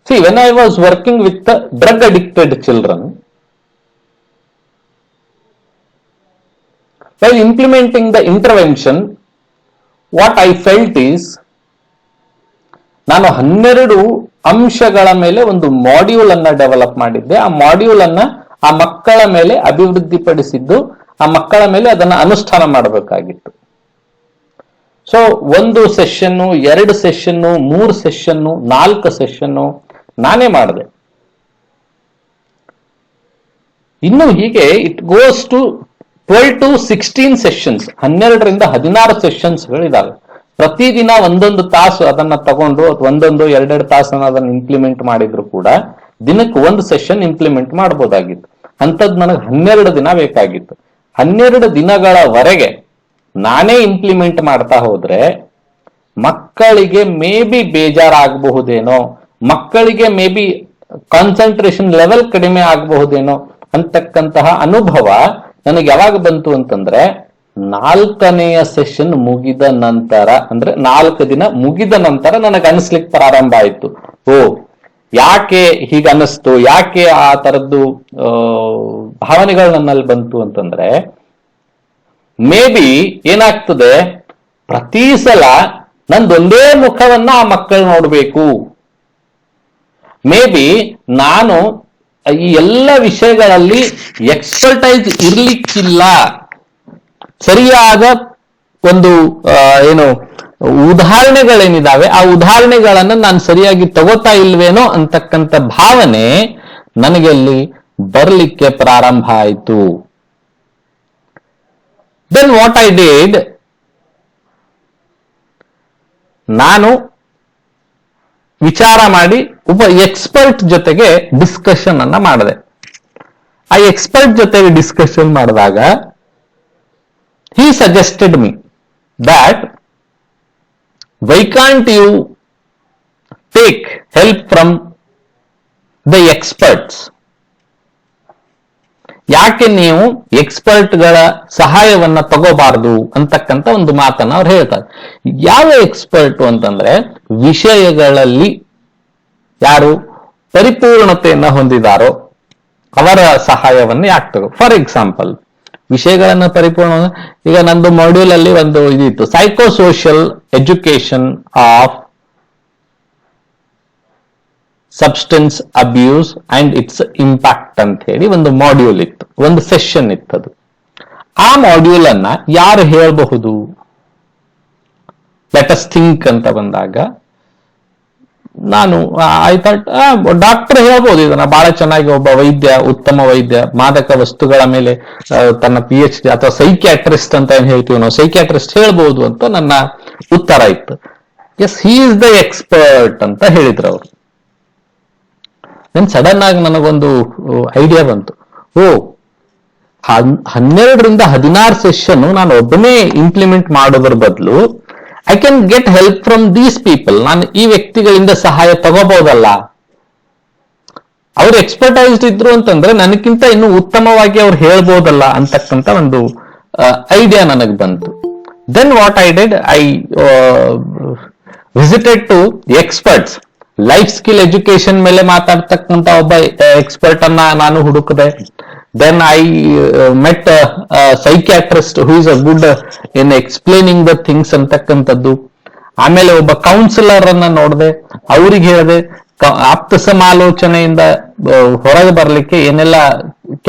see, when I was working with the drug addicted children, while implementing the intervention, what I felt is, ನಾನು 12 ಅಂಶಗಳ ಮೇಲೆ ಒಂದು ಮಾಡ್ಯೂಲ್ ಅನ್ನ ಡೆವಲಪ್ ಮಾಡಿದ್ದೆ. ಆ ಮಾಡ್ಯೂಲ್ ಅನ್ನ ಆ ಮಕ್ಕಳ ಮೇಲೆ ಅಭಿವೃದ್ಧಿಪಡಿಸಿದ್ದು, ಆ ಮಕ್ಕಳ ಮೇಲೆ ಅದನ್ನ ಅನುಷ್ಠಾನ ಮಾಡಬೇಕಾಗಿತ್ತು. So 1 session, 2 session, 3 session, 4 session ನಾನೇ ಮಾಡಿದೆ. ಇನ್ನು ಹೀಗೆ it goes to 12 to 16 sessions, 12ರಿಂದ 16 ಸೆಷನ್ಸ್ಗಳಿದಾವೆ. ಪ್ರತಿದಿನ 1 ತಾಸು ಅದನ್ನ ತಗೊಂಡು 1-2 ತಾಸನ್ನ ಅದನ್ನ ಇಂಪ್ಲಿಮೆಂಟ್ ಮಾಡಿದ್ರು ಕೂಡ ದಿನಕ್ಕೆ 1 ಸೆಷನ್ ಇಂಪ್ಲಿಮೆಂಟ್ ಮಾಡಬಹುದಾಗಿತ್ತು. ಅಂತದ್ ನನಗೆ 12 ದಿನ ಬೇಕಾಗಿತ್ತು. 12 ದಿನಗಳವರೆಗೆ ನಾನೇ ಇಂಪ್ಲಿಮೆಂಟ್ ಮಾಡ್ತಾ ಹೋದ್ರೆ ಮಕ್ಕಳಿಗೆ ಮೇ ಬಿ ಬೇಜಾರಾಗಬಹುದೇನೋ, ಮಕ್ಕಳಿಗೆ ಮೇ ಬಿ ಕಾನ್ಸಂಟ್ರೇಷನ್ ಲೆವೆಲ್ ಕಡಿಮೆ ಆಗಬಹುದೇನೋ ಅಂತಕ್ಕಂತಹ ಅನುಭವ ನನಗೆ ಯಾವಾಗ ಬಂತು ಅಂತಂದ್ರೆ 4ನೆಯ ಸೆಷನ್ ಮುಗಿದ ನಂತರ, ಅಂದ್ರೆ 4 ದಿನ ಮುಗಿದ ನಂತರ ನನಗೆ ಅನಿಸ್ಲಿಕ್ಕೆ ಪ್ರಾರಂಭ ಆಯ್ತು. ಓ, ಯಾಕೆ ಹೀಗ ಅನ್ನಿಸ್ತು, ಯಾಕೆ ಆ ತರದ್ದು ಭಾವನೆಗಳು ನನ್ನಲ್ಲಿ ಬಂತು ಅಂತಂದ್ರೆ, ಮೇ ಬಿ ಏನಾಗ್ತದೆ, ಪ್ರತಿ ಸಲ ನಂದೊಂದೇ ಮುಖವನ್ನ ಆ ಮಕ್ಕಳು ನೋಡ್ಬೇಕು. ಮೇ ಬಿ ನಾನು ಈ ಎಲ್ಲ ವಿಷಯಗಳಲ್ಲಿ ಎಕ್ಸ್ಪರ್ಟೈಸ್ ಇರ್ಲಿಕ್ಕಿಲ್ಲ, ಸರಿಯಾದ ಒಂದು ಏನು ಉದಾಹರಣೆಗಳೇನಿದಾವೆ ಆ ಉದಾಹರಣೆಗಳನ್ನ ನಾನು ಸರಿಯಾಗಿ ತಗೋತಾ ಇಲ್ವೇನೋ ಅಂತಕ್ಕಂಥ ಭಾವನೆ ನನಗೆ ಅಲ್ಲಿ ಬರ್ಲಿಕ್ಕೆ ಪ್ರಾರಂಭ ಆಯಿತು. ದೆನ್ ವಾಟ್ ಐ ಡಿಡ್, ನಾನು ವಿಚಾರ ಮಾಡಿ ಒಬ್ಬ ಎಕ್ಸ್ಪರ್ಟ್ ಜೊತೆಗೆ ಡಿಸ್ಕಷನ್ ಅನ್ನ ಮಾಡಿದೆ. ಆ ಎಕ್ಸ್ಪರ್ಟ್ ಜೊತೆಗೆ ಡಿಸ್ಕಷನ್ ಮಾಡಿದಾಗ he suggested me that why can't you take help from the experts, ಯಾಕೆ ನೀವು ಎಕ್ಸ್ಪರ್ಟ್ಗಳ ಸಹಾಯವನ್ನ ತಗೋಬಾರದು ಅಂತಕ್ಕಂಥ ಒಂದು ಮಾತನ್ನ ಅವ್ರು ಹೇಳ್ತಾರೆ. ಯಾವ ಎಕ್ಸ್ಪರ್ಟ್ ಅಂತಂದ್ರೆ ವಿಷಯಗಳಲ್ಲಿ ಯಾರು ಪರಿಪೂರ್ಣತೆಯನ್ನ ಹೊಂದಿದಾರೋ ಅವರ ಸಹಾಯವನ್ನ ಯಾಕೆ ತಗೋ. ಫಾರ್ ಎಕ್ಸಾಂಪಲ್, ವಿಷಯಗಳನ್ನ ಪರಿಪೂರ್ಣ, ಈಗ ನಂದು ಮಾಡ್ಯೂಲ್ ಅಲ್ಲಿ ಒಂದು ಇದಿತ್ತು, psychosocial education of substance abuse and its impact ಅಂತ ಹೇಳಿ ಒಂದು ಮಾಡ್ಯೂಲ್ ಇತ್ತು, ಒಂದು ಸೆಷನ್ ಇತ್ತದು. ಆ ಮಾಡ್ಯೂಲ್ ಅನ್ನ ಯಾರು ಹೇಳಬಹುದು, ಲೆಟ್ ಅಸ್ ಥಿಂಕ್ ಅಂತ ಬಂದಾಗ ನಾನು ಐ ಥಾಟ್ ಡಾಕ್ಟರ್ ಹೇಳ್ಬೋದು ಇದನ್ನ ಬಹಳ ಚೆನ್ನಾಗಿ, ಒಬ್ಬ ವೈದ್ಯ, ಉತ್ತಮ ವೈದ್ಯ, ಮಾದಕ ವಸ್ತುಗಳ ಮೇಲೆ ತನ್ನ PhD ಅಥವಾ ಸೈಕ್ಯಾಟ್ರಿಸ್ಟ್ ಅಂತ ಏನ್ ಹೇಳ್ತೀವಿ ನಾವು, ಸೈಕ್ಯಾಟ್ರಿಸ್ಟ್ ಹೇಳ್ಬಹುದು ಅಂತ ನನ್ನ ಉತ್ತರ ಇತ್ತು. Yes, he is the expert ಅಂತ ಹೇಳಿದ್ರು ಅವರು. ದೆನ್ ಸಡನ್ ಆಗಿ ನನಗೊಂದು ಐಡಿಯಾ ಬಂತು. ಓ, 12ರಿಂದ 16 ಸೆಷನ್ ನಾನು ಒಬ್ಬನೇ ಇಂಪ್ಲಿಮೆಂಟ್ ಮಾಡೋದ್ರ ಬದಲು I can get help from these people, ನಾನು ಈ ವ್ಯಕ್ತಿಗಳಿಂದ ಸಹಾಯ ತಗೋಬಹುದಲ್ಲ. ಅವ್ರು ಎಕ್ಸ್ಪರ್ಟೈಸ್ಡ್ ಇದ್ರು ಅಂತಂದ್ರೆ ನನಗಿಂತ ಇನ್ನು ಉತ್ತಮವಾಗಿ ಅವ್ರು ಹೇಳ್ಬೋದಲ್ಲ ಅಂತಕ್ಕಂಥ ಒಂದು ಐಡಿಯಾ ನನಗೆ ಬಂತು. Then what I did, I visited to experts. Life skill education ಮೇಲೆ ಮಾತಾಡ್ತಕ್ಕಂಥ ಒಬ್ಬ ಎಕ್ಸ್ಪರ್ಟ್ ಅನ್ನ ನಾನು ಹುಡುಕಿದೆ. Then I met a psychiatrist who is a good in explaining the things ಅಂತಕ್ಕಂಥದ್ದು. ಆಮೇಲೆ ಒಬ್ಬ ಕೌನ್ಸಿಲರ್ ಅನ್ನ ನೋಡಿದೆ, ಅವ್ರಿಗೆ ಹೇಳಿದೆ ಆಪ್ತ ಸಮಾಲೋಚನೆಯಿಂದ ಹೊರಗೆ ಬರ್ಲಿಕ್ಕೆ ಏನೆಲ್ಲ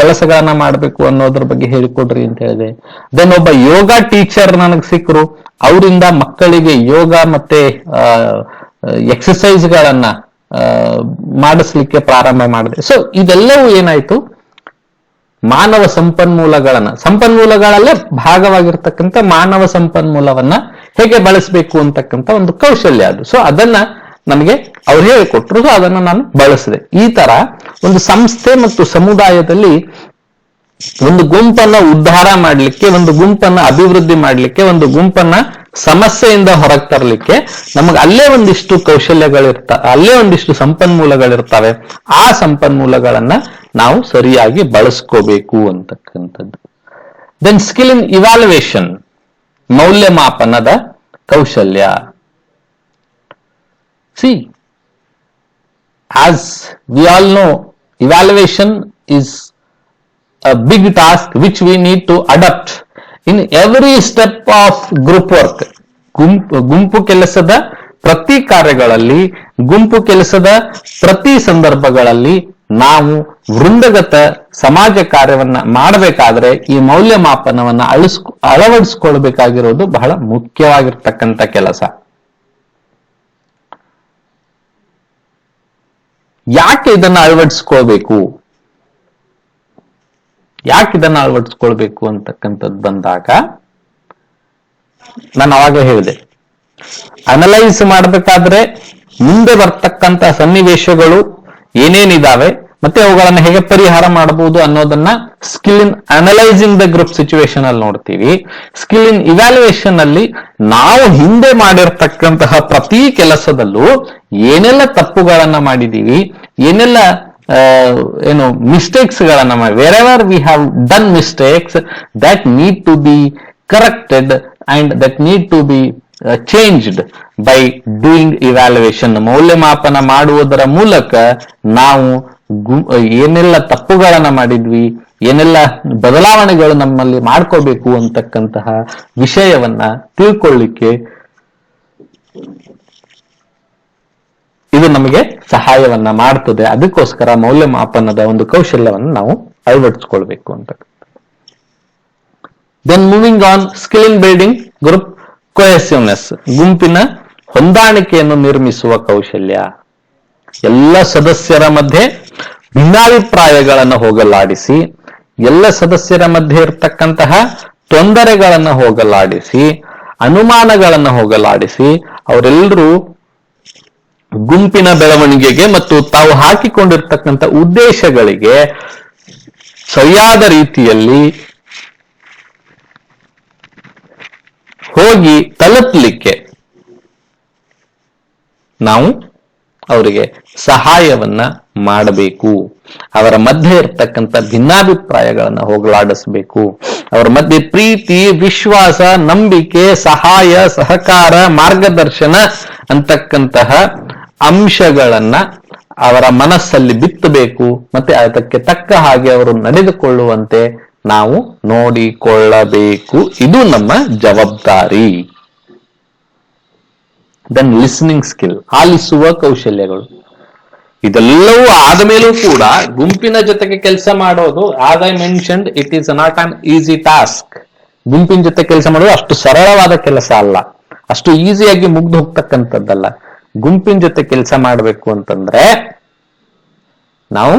ಕೆಲಸಗಳನ್ನ ಮಾಡ್ಬೇಕು ಅನ್ನೋದ್ರ ಬಗ್ಗೆ ಹೇಳಿಕೊಡ್ರಿ ಅಂತ ಹೇಳಿದೆ. ದೆನ್ ಒಬ್ಬ ಯೋಗ ಟೀಚರ್ ನನಗೆ ಸಿಕ್ಕರು, ಅವರಿಂದ ಮಕ್ಕಳಿಗೆ ಯೋಗ ಮತ್ತೆ ಎಕ್ಸಸೈಸ್ಗಳನ್ನ ಮಾಡಿಸ್ಲಿಕ್ಕೆ ಪ್ರಾರಂಭ ಮಾಡಿದೆ. ಸೊ ಇದೆಲ್ಲವೂ ಏನಾಯ್ತು, ಮಾನವ ಸಂಪನ್ಮೂಲಗಳಲ್ಲೇ ಭಾಗವಾಗಿರ್ತಕ್ಕಂಥ ಮಾನವ ಸಂಪನ್ಮೂಲವನ್ನ ಹೇಗೆ ಬಳಸಬೇಕು ಅಂತಕ್ಕಂಥ ಒಂದು ಕೌಶಲ್ಯ ಅದು. ಸೊ ಅದನ್ನ ನಮಗೆ ಅವ್ರು ಹೇಳಿಕೊಟ್ರು, ಸೊ ಅದನ್ನ ನಾನು ಬಳಸಿದೆ. ಈ ತರ ಒಂದು ಸಂಸ್ಥೆ ಮತ್ತು ಸಮುದಾಯದಲ್ಲಿ ಒಂದು ಗುಂಪನ್ನ ಉದ್ಧಾರ ಮಾಡ್ಲಿಕ್ಕೆ, ಒಂದು ಗುಂಪನ್ನ ಅಭಿವೃದ್ಧಿ ಮಾಡ್ಲಿಕ್ಕೆ, ಒಂದು ಗುಂಪನ್ನ ಸಮಸ್ಯೆಯಿಂದ ಹೊರಗೆ ತರಲಿಕ್ಕೆ ನಮಗೆ ಅಲ್ಲೇ ಒಂದಿಷ್ಟು ಅಲ್ಲೇ ಒಂದಿಷ್ಟು ಸಂಪನ್ಮೂಲಗಳಿರ್ತವೆ. ಆ ಸಂಪನ್ಮೂಲಗಳನ್ನ ನಾವು ಸರಿಯಾಗಿ ಬಳಸ್ಕೋಬೇಕು ಅಂತಕ್ಕಂಥದ್ದು. ದೆನ್ ಸ್ಕಿಲ್ ಇನ್ ಇವ್ಯಾಲ್ಯುವೇಷನ್, ಮೌಲ್ಯಮಾಪನದ ಕೌಶಲ್ಯ. C, as we all know, evaluation is a big task which we need to adapt in every step of group work. ಗುಂಪು ಕೆಲಸದ ಪ್ರತಿ ಕಾರ್ಯಗಳಲ್ಲಿ, ಗುಂಪು ಕೆಲಸದ ಪ್ರತಿ ಸಂದರ್ಭಗಳಲ್ಲಿ ನಾವು ವೃಂದಗತ ಸಮಾಜ ಕಾರ್ಯವನ್ನ ಮಾಡಬೇಕಾದ್ರೆ ಈ ಮೌಲ್ಯಮಾಪನವನ್ನ ಅಳವಡಿಸ್ಕೊಳ್ಬೇಕಾಗಿರೋದು ಬಹಳ ಮುಖ್ಯವಾಗಿರ್ತಕ್ಕಂಥ ಕೆಲಸ. ಯಾಕೆ ಇದನ್ನ ಅಳವಡಿಸ್ಕೊಳ್ಬೇಕು ಅಂತಕ್ಕಂಥದ್ದು ಬಂದಾಗ ನಾನು ಅವಾಗಲೇ ಹೇಳಿದೆ, ಅನಲೈಸ್ ಮಾಡಬೇಕಾದ್ರೆ ಮುಂದೆ ಬರ್ತಕ್ಕಂಥ ಸನ್ನಿವೇಶಗಳು ಏನೇನಿದಾವೆ ಮತ್ತೆ ಅವುಗಳನ್ನ ಹೇಗೆ ಪರಿಹಾರ ಮಾಡಬಹುದು ಅನ್ನೋದನ್ನ skill in analysing the group situation ಅಲ್ಲಿ ನೋಡ್ತೀವಿ. ಸ್ಕಿಲ್ ಇನ್ ಇವ್ಯಾಲ್ಯೂಯೇಷನ್ ಅಲ್ಲಿ ನಾವು ಹಿಂದೆ ಮಾಡಿರ್ತಕ್ಕಂತಹ ಪ್ರತಿ ಕೆಲಸದಲ್ಲೂ ಏನೆಲ್ಲ ತಪ್ಪುಗಳನ್ನ ಮಾಡಿದೀವಿ, ಏನೆಲ್ಲ ಮಿಸ್ಟೇಕ್ಸ್ ಗಳನ್ನ ಮಾಡಿ, wherever we have done mistakes that need to be corrected and that need to be changed by doing evaluation. ಮೌಲ್ಯಮಾಪನ ಮಾಡುವುದರ ಮೂಲಕ ನಾವು ಏನೆಲ್ಲ ತಪ್ಪುಗಳನ್ನ ಮಾಡಿದ್ವಿ, ಏನೆಲ್ಲ ಬದಲಾವಣೆಗಳು ನಮ್ಮಲ್ಲಿ ಮಾಡ್ಕೋಬೇಕು ಅಂತಕ್ಕಂತಹ ವಿಷಯವನ್ನ ತಿಳ್ಕೊಳ್ಳಿಕ್ಕೆ ಇದು ನಮಗೆ ಸಹಾಯವನ್ನ ಮಾಡ್ತದೆ. ಅದಕ್ಕೋಸ್ಕರ ಮೌಲ್ಯಮಾಪನದ ಒಂದು ಕೌಶಲ್ಯವನ್ನು ನಾವು ಅಳವಡಿಸ್ಕೊಳ್ಬೇಕು ಅಂತ. Then moving on, skill in building group cohesiveness, ಗುಂಪಿನ ಹೊಂದಾಣಿಕೆಯನ್ನು ನಿರ್ಮಿಸುವ ಕೌಶಲ್ಯ. ಎಲ್ಲ ಸದಸ್ಯರ ಮಧ್ಯೆ ಭಿನ್ನಾಭಿಪ್ರಾಯಗಳನ್ನು ಹೋಗಲಾಡಿಸಿ, ಎಲ್ಲ ಸದಸ್ಯರ ಮಧ್ಯೆ ಇರತಕ್ಕಂತಹ ತೊಂದರೆಗಳನ್ನು ಹೋಗಲಾಡಿಸಿ, ಅನುಮಾನಗಳನ್ನು ಹೋಗಲಾಡಿಸಿ, ಅವರೆಲ್ಲರೂ ಗುಂಪಿನ ಬೆಳವಣಿಗೆಗೆ ಮತ್ತು ತಾವು ಹಾಕಿಕೊಂಡಿರ್ತಕ್ಕಂಥ ಉದ್ದೇಶಗಳಿಗೆ ಸರಿಯಾದ ರೀತಿಯಲ್ಲಿ ಹೋಗಿ ತಲುಪಲಿಕ್ಕೆ ನಾವು ಅವರಿಗೆ ಸಹಾಯವನ್ನ ಮಾಡಬೇಕು. ಅವರ ಮಧ್ಯೆ ಇರ್ತಕ್ಕಂಥ ಭಿನ್ನಾಭಿಪ್ರಾಯಗಳನ್ನ ಹೋಗಲಾಡಿಸಬೇಕು. ಅವರ ಮಧ್ಯೆ ಪ್ರೀತಿ, ವಿಶ್ವಾಸ, ನಂಬಿಕೆ, ಸಹಾಯ, ಸಹಕಾರ, ಮಾರ್ಗದರ್ಶನ ಅಂತಕ್ಕಂತಹ ಅಂಶಗಳನ್ನ ಅವರ ಮನಸ್ಸಲ್ಲಿ ಬಿತ್ತಬೇಕು. ಮತ್ತೆ ಅದಕ್ಕೆ ತಕ್ಕ ಹಾಗೆ ಅವರು ನಡೆದುಕೊಳ್ಳುವಂತೆ ನಾವು ನೋಡಿಕೊಳ್ಳಬೇಕು. ಇದು ನಮ್ಮ ಜವಾಬ್ದಾರಿ. ದೆನ್ ಲಿಸ್ನಿಂಗ್ ಸ್ಕಿಲ್, ಆಲಿಸುವ ಕೌಶಲ್ಯಗಳು. ಇದೆಲ್ಲವೂ ಆದ ಮೇಲೂ ಕೂಡ ಗುಂಪಿನ ಜೊತೆಗೆ ಕೆಲಸ ಮಾಡೋದು, as I mentioned, it is not on easy task. ಗುಂಪಿನ ಜೊತೆ ಕೆಲಸ ಮಾಡೋದು ಅಷ್ಟು ಸರಳವಾದ ಕೆಲಸ ಅಲ್ಲ, ಅಷ್ಟು ಈಸಿಯಾಗಿ ಮುಗ್ದು ಹೋಗ್ತಕ್ಕಂಥದ್ದಲ್ಲ. ಗುಂಪಿನ ಜೊತೆ ಕೆಲಸ ಮಾಡಬೇಕು ಅಂತಂದ್ರೆ ನಾವು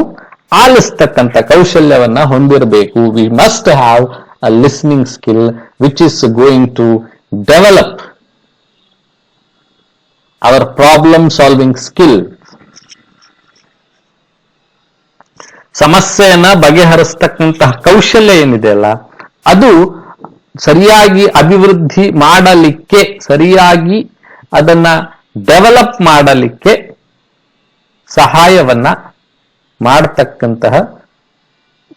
ಆಲಿಸ್ತಕ್ಕಂಥ ಕೌಶಲ್ಯವನ್ನ ಹೊಂದಿರಬೇಕು. We must have a listening skill which is going to develop our problem solving skill. ಸಮಸ್ಯೆಯನ್ನ ಬಗೆಹರಿಸ್ತಕ್ಕಂತಹ ಕೌಶಲ್ಯ ಏನಿದೆಯಲ್ಲ, ಅದು ಸರಿಯಾಗಿ ಅಭಿವೃದ್ಧಿ ಮಾಡಲಿಕ್ಕೆ, ಸರಿಯಾಗಿ ಅದನ್ನ ಡೆವಲಪ್ ಮಾಡಲಿಕ್ಕೆ ಸಹಾಯವನ್ನ ಮಾಡತಕ್ಕಂತಹ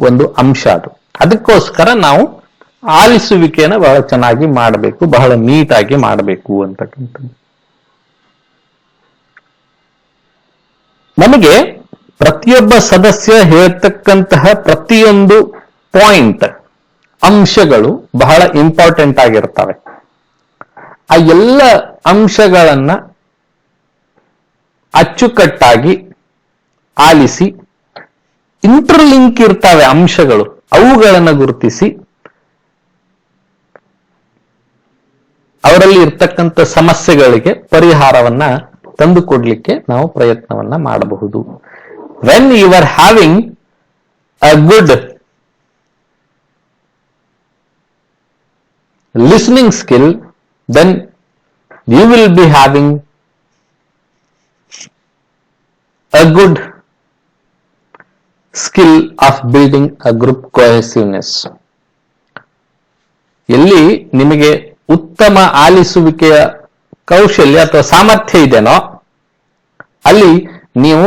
ಒಂದು ಅಂಶ ಅದು. ಅದಕ್ಕೋಸ್ಕರ ನಾವು ಆಲಿಸುವಿಕೆಯನ್ನು ಬಹಳ ಚೆನ್ನಾಗಿ ಮಾಡಬೇಕು, ಬಹಳ ನೀಟಾಗಿ ಮಾಡಬೇಕು ಅಂತಕ್ಕಂಥದ್ದು. ನಮಗೆ ಪ್ರತಿಯೊಬ್ಬ ಸದಸ್ಯ ಹೇಳ್ತಕ್ಕಂತಹ ಪ್ರತಿಯೊಂದು ಪಾಯಿಂಟ್, ಅಂಶಗಳು ಬಹಳ ಇಂಪಾರ್ಟೆಂಟ್ ಆಗಿರ್ತವೆ. ಆ ಎಲ್ಲ ಅಂಶಗಳನ್ನ ಅಚ್ಚುಕಟ್ಟಾಗಿ ಆಲಿಸಿ, ಇಂಟರ್ಲಿಂಕ್ ಇರ್ತವೆ ಅಂಶಗಳು, ಅವುಗಳನ್ನು ಗುರುತಿಸಿ ಅವರಲ್ಲಿ ಇರ್ತಕ್ಕಂಥ ಸಮಸ್ಯೆಗಳಿಗೆ ಪರಿಹಾರವನ್ನ ತಂದುಕೊಡ್ಲಿಕ್ಕೆ ನಾವು ಪ್ರಯತ್ನವನ್ನ ಮಾಡಬಹುದು. When you are having a good listening skill, then you will be having a good skill of building a group cohesiveness. ಎಲ್ಲಿ ನಿಮಗೆ ಉತ್ತಮ ಆಲಿಸುವಿಕೆಯ ಕೌಶಲ್ಯ ಅಥವಾ ಸಾಮರ್ಥ್ಯ ಇದೆನೋ ಅಲ್ಲಿ ನೀವು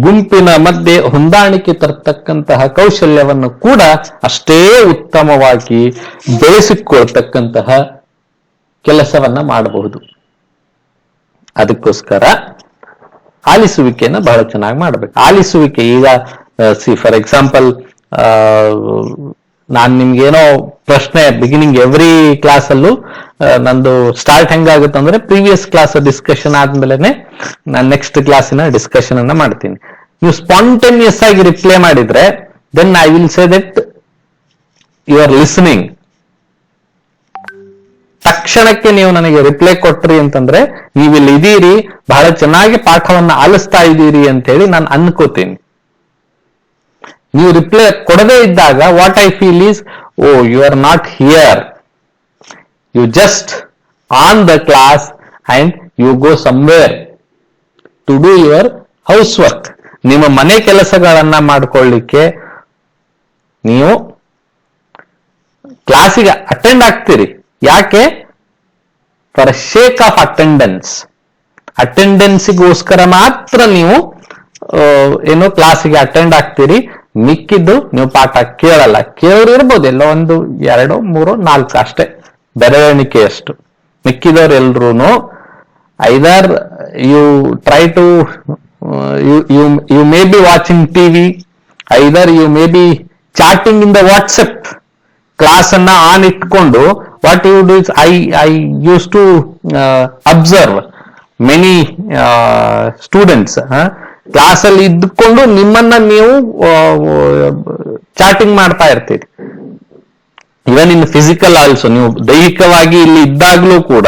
ಗುಂಪಿನ ಮಧ್ಯೆ ಹೊಂದಾಣಿಕೆ ತರತಕ್ಕಂತಹ ಕೌಶಲ್ಯವನ್ನು ಕೂಡ ಅಷ್ಟೇ ಉತ್ತಮವಾಗಿ ಬೆಳೆಸಿಕೊಳ್ತಕ್ಕಂತಹ ಕೆಲಸವನ್ನ ಮಾಡಬಹುದು. ಅದಕ್ಕೋಸ್ಕರ ಆಲಿಸುವಿಕೆಯನ್ನು ಬಹಳ ಚೆನ್ನಾಗಿ ಮಾಡಬೇಕು. ಆಲಿಸುವಿಕೆ ಈಗ ಫಾರ್ ಎಕ್ಸಾಂಪಲ್ ನಾನು ನಿಮ್ಗೇನೋ ಪ್ರಶ್ನೆ ಬಿಗಿನಿಂಗ್ ಎವ್ರಿ ಕ್ಲಾಸ್ ಅಲ್ಲೂ ನಂದು ಸ್ಟಾರ್ಟ್ ಹೆಂಗಾಗುತ್ತೆ ಅಂದ್ರೆ ಪ್ರೀವಿಯಸ್ ಕ್ಲಾಸ್ ಡಿಸ್ಕಷನ್ ಆದ್ಮೇಲೆ ನಾನು ನೆಕ್ಸ್ಟ್ ಕ್ಲಾಸಿನ ಡಿಸ್ಕಷನ್ ಅನ್ನ ಮಾಡ್ತೀನಿ. ನೀವು ಸ್ಪಾಂಟೇನಿಯಸ್ ಆಗಿ ರಿಪ್ಲೈ ಮಾಡಿದ್ರೆ then I will say that you are listening. ತಕ್ಷಣಕ್ಕೆ ನೀವು ನನಗೆ ರಿಪ್ಲೈ ಕೊಟ್ರಿ ಅಂತಂದ್ರೆ ನೀವಿಲ್ಲಿ ಇದೀರಿ, ಬಹಳ ಚೆನ್ನಾಗಿ ಪಾಠವನ್ನ ಆಲಿಸ್ತಾ ಇದ್ದೀರಿ ಅಂತ ಹೇಳಿ ನಾನು ಅನ್ಕೋತೀನಿ. ನೀವು ರಿಪ್ಲೈ ಕೊಡದೇ ಇದ್ದಾಗ what I feel is, oh you are not here, you just on the class and you go somewhere to do your house work. ನಿಮ್ಮ ಮನೆ ಕೆಲಸಗಳನ್ನ ಮಾಡ್ಕೊಳ್ಳಿಕ್ಕೆ ನೀವು ಕ್ಲಾಸಿಗೆ ಅಟೆಂಡ್ ಆಗ್ತೀರಿ. ಯಾಕೆ? For sake of attendance. ಅಟೆಂಡೆನ್ಸಿಗೋಸ್ಕರ ಮಾತ್ರ ನೀವು ಏನೋ ಕ್ಲಾಸಿಗೆ ಅಟೆಂಡ್ ಆಗ್ತೀರಿ. ಮಿಕ್ಕಿದ್ದು ನೀವು ಪಾಠ ಕೇಳಲ್ಲ. ಕೇಳೋರು ಇರ್ಬೋದು, ಎಲ್ಲೋ 1, 2, 3, 4 ಅಷ್ಟೇ, ಬೆರಳೆಣಿಕೆಯಷ್ಟು. ಮಿಕ್ಕಿದವ್ರು ಎಲ್ರೂ either you try to you may be watching TV, either you may be chatting in the WhatsApp. Class ಅನ್ನ ಆನ್ ಇಟ್ಕೊಂಡು what you do is I use to observe many students class ಅಲ್ಲಿ ಇದ್ಕೊಂಡು ನಿಮ್ಮನ್ನ ನೀವು ಚಾಟಿಂಗ್ ಮಾಡ್ತಾ ಇರ್ತೀರಿ. ಇವನ್ ಇನ್ ಫಿಸಿಕಲ್ ಆಲ್ಸೋ, ನೀವು ದೈಹಿಕವಾಗಿ ಇಲ್ಲಿ ಇದ್ದಾಗ್ಲೂ ಕೂಡ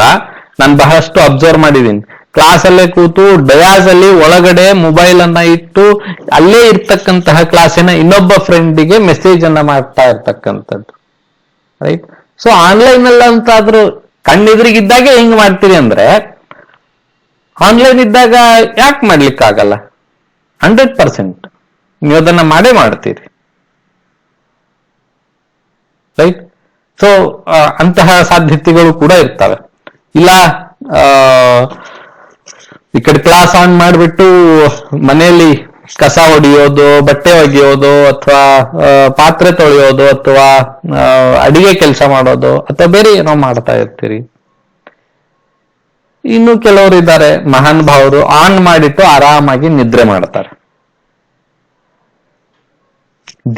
ನಾನು ಬಹಳಷ್ಟು ಅಬ್ಸರ್ವ್ ಮಾಡಿದ್ದೀನಿ. ಕ್ಲಾಸ್ ಅಲ್ಲೇ ಕೂತು ಡಯಾಸ್ ಅಲ್ಲಿ ಒಳಗಡೆ ಮೊಬೈಲ್ ಅನ್ನ ಇಟ್ಟು ಅಲ್ಲೇ ಇರ್ತಕ್ಕಂತಹ ಕ್ಲಾಸಿನ ಇನ್ನೊಬ್ಬ ಫ್ರೆಂಡಿಗೆ ಮೆಸೇಜ್ ಅನ್ನ ಮಾಡ್ತಾ ಇರ್ತಕ್ಕಂಥದ್ದು, ರೈಟ್? ಸೊ ಆನ್ಲೈನ್ ಅಲ್ಲಂತಾದ್ರೂ ಕಣ್ಣೆದುರಿಗಿದ್ದಾಗೆ ಹೆಂಗ್ ಮಾಡ್ತೀರಿ ಅಂದ್ರೆ, ಆನ್ಲೈನ್ ಇದ್ದಾಗ ಯಾಕೆ ಮಾಡ್ಲಿಕ್ಕಾಗಲ್ಲ? 100% ನೀವು ಅದನ್ನ ಮಾಡೇ ಮಾಡ್ತೀರಿ, ರೈಟ್? ಸೊ ಅಂತಹ ಸಾಧ್ಯತೆಗಳು ಕೂಡ ಇರ್ತವೆ. ಇಲ್ಲ ಈ ಕಡೆ ಕ್ಲಾಸ್ ಆನ್ ಮಾಡಿಬಿಟ್ಟು ಮನೆಯಲ್ಲಿ ಕಸ ಹೊಡೆಯೋದು, ಬಟ್ಟೆ ಒಗೆಯೋದು, ಅಥವಾ ಪಾತ್ರೆ ತೊಳೆಯೋದು, ಅಥವಾ ಅಡಿಗೆ ಕೆಲಸ ಮಾಡೋದು, ಅಥವಾ ಬೇರೆ ಏನೋ ಮಾಡ್ತಾ ಇರ್ತೀರಿ. ಇನ್ನು ಕೆಲವರು ಇದ್ದಾರೆ ಮಹಾನ್ ಭಾವರು, ಆನ್ ಮಾಡಿಟ್ಟು ಆರಾಮಾಗಿ ನಿದ್ರೆ ಮಾಡ್ತಾರೆ.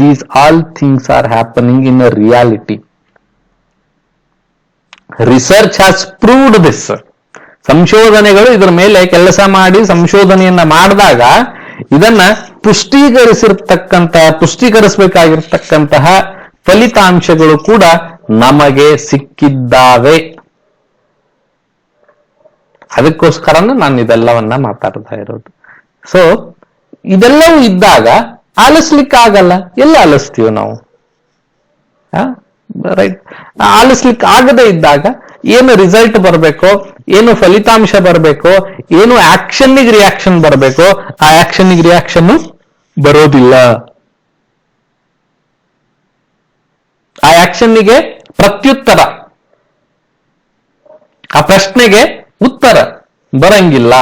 These all things are happening in a reality. Research has proved this. ಸಂಶೋಧನೆಗಳು ಇದರ ಮೇಲೆ ಕೆಲಸ ಮಾಡಿ ಸಂಶೋಧನೆಯನ್ನ ಮಾಡಿದಾಗ ಇದನ್ನ ಪುಷ್ಟೀಕರಿಸಬೇಕಾಗಿರ್ತಕ್ಕಂತಹ ಫಲಿತಾಂಶಗಳು ಕೂಡ ನಮಗೆ ಸಿಕ್ಕಿದ್ದಾವೆ. ಅದಕ್ಕೋಸ್ಕರನೇ ನಾನು ಇದೆಲ್ಲವನ್ನ ಮಾತಾಡ್ತಾ ಇರೋದು. ಸೊ ಇದೆಲ್ಲವೂ ಇದ್ದಾಗ ಆಲಿಸ್ಲಿಕ್ಕೆ ಆಗಲ್ಲ. ಎಲ್ಲ ಆಲಿಸ್ತೀವಿ ನಾವು, ರೈಟ್? ಆಲಿಸ್ಲಿಕ್ಕೆ ಆಗದೆ ಇದ್ದಾಗ ಏನು ರಿಸಲ್ಟ್ ಬರಬೇಕೋ, ಏನು ಫಲಿತಾಂಶ ಬರಬೇಕೋ, ಏನು ಆಕ್ಷನ್ನಿಗೆ ರಿಯಾಕ್ಷನ್ ಬರಬೇಕೋ ಆ ಆಕ್ಷನ್ನಿಗೆ ರಿಯಾಕ್ಷನ್ ಬರೋದಿಲ್ಲ. ಆ ಆಕ್ಷನ್ನಿಗೆ ಪ್ರತ್ಯುತ್ತರ, ಆ ಪ್ರಶ್ನೆಗೆ ಉತ್ತರ ಬರಂಗಿಲ್ಲ.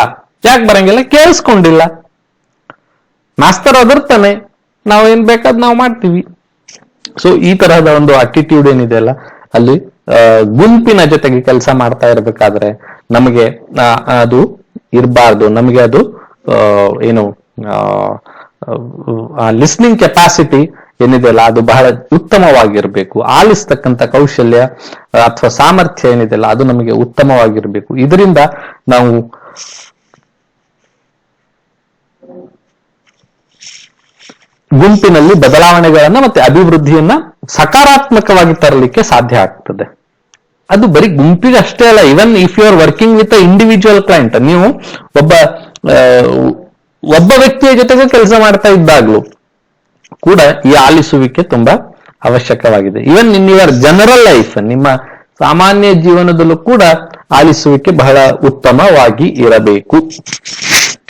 ಯಾಕೆ ಬರಂಗಿಲ್ಲ? ಕೇಳಿಸ್ಕೊಂಡಿಲ್ಲ. ಮಾಸ್ತರ್ ಅದರ್ತಾನೆ, ನಾವು ಏನ್ ಬೇಕಾದ್ ನಾವು ಮಾಡ್ತೀವಿ. ಸೊ ಈ ತರಹದ ಒಂದು ಅಟಿಟ್ಯೂಡ್ ಏನಿದೆ ಅಲ್ಲ, ಅಲ್ಲಿ ಗುಂಪಿನ ಜೊತೆಗೆ ಕೆಲಸ ಮಾಡ್ತಾ ಇರ್ಬೇಕಾದ್ರೆ ನಮಗೆ ಅದು ಇರಬಾರ್ದು. ನಮಗೆ ಅದು ಏನು ಲಿಸ್ನಿಂಗ್ ಕೆಪಾಸಿಟಿ ಏನಿದೆ ಅಲ್ಲ, ಅದು ಬಹಳ ಉತ್ತಮವಾಗಿರ್ಬೇಕು. ಆಲಿಸ್ತಕ್ಕಂಥ ಕೌಶಲ್ಯ ಅಥವಾ ಸಾಮರ್ಥ್ಯ ಏನಿದೆ ಅಲ್ಲ, ಅದು ನಮಗೆ ಉತ್ತಮವಾಗಿರ್ಬೇಕು. ಇದರಿಂದ ನಾವು ಗುಂಪಿನಲ್ಲಿ ಬದಲಾವಣೆಗಳನ್ನ ಮತ್ತೆ ಅಭಿವೃದ್ಧಿಯನ್ನ ಸಕಾರಾತ್ಮಕವಾಗಿ ತರಲಿಕ್ಕೆ ಸಾಧ್ಯ ಆಗ್ತದೆ. ಅದು ಬರೀ ಗುಂಪಿಗೆ ಅಷ್ಟೇ ಅಲ್ಲ, even if you are working with individual client, ನೀವು ಒಬ್ಬ ವ್ಯಕ್ತಿಯ ಜೊತೆಗೆ ಕೆಲಸ ಮಾಡ್ತಾ ಇದ್ದಾಗ್ಲೂ ಕೂಡ ಈ ಆಲಿಸುವಿಕೆ ತುಂಬಾ ಅವಶ್ಯಕವಾಗಿದೆ. Even in your general life, ನಿಮ್ಮ ಸಾಮಾನ್ಯ ಜೀವನದಲ್ಲೂ ಕೂಡ ಆಲಿಸುವಿಕೆ ಬಹಳ ಉತ್ತಮವಾಗಿ ಇರಬೇಕು.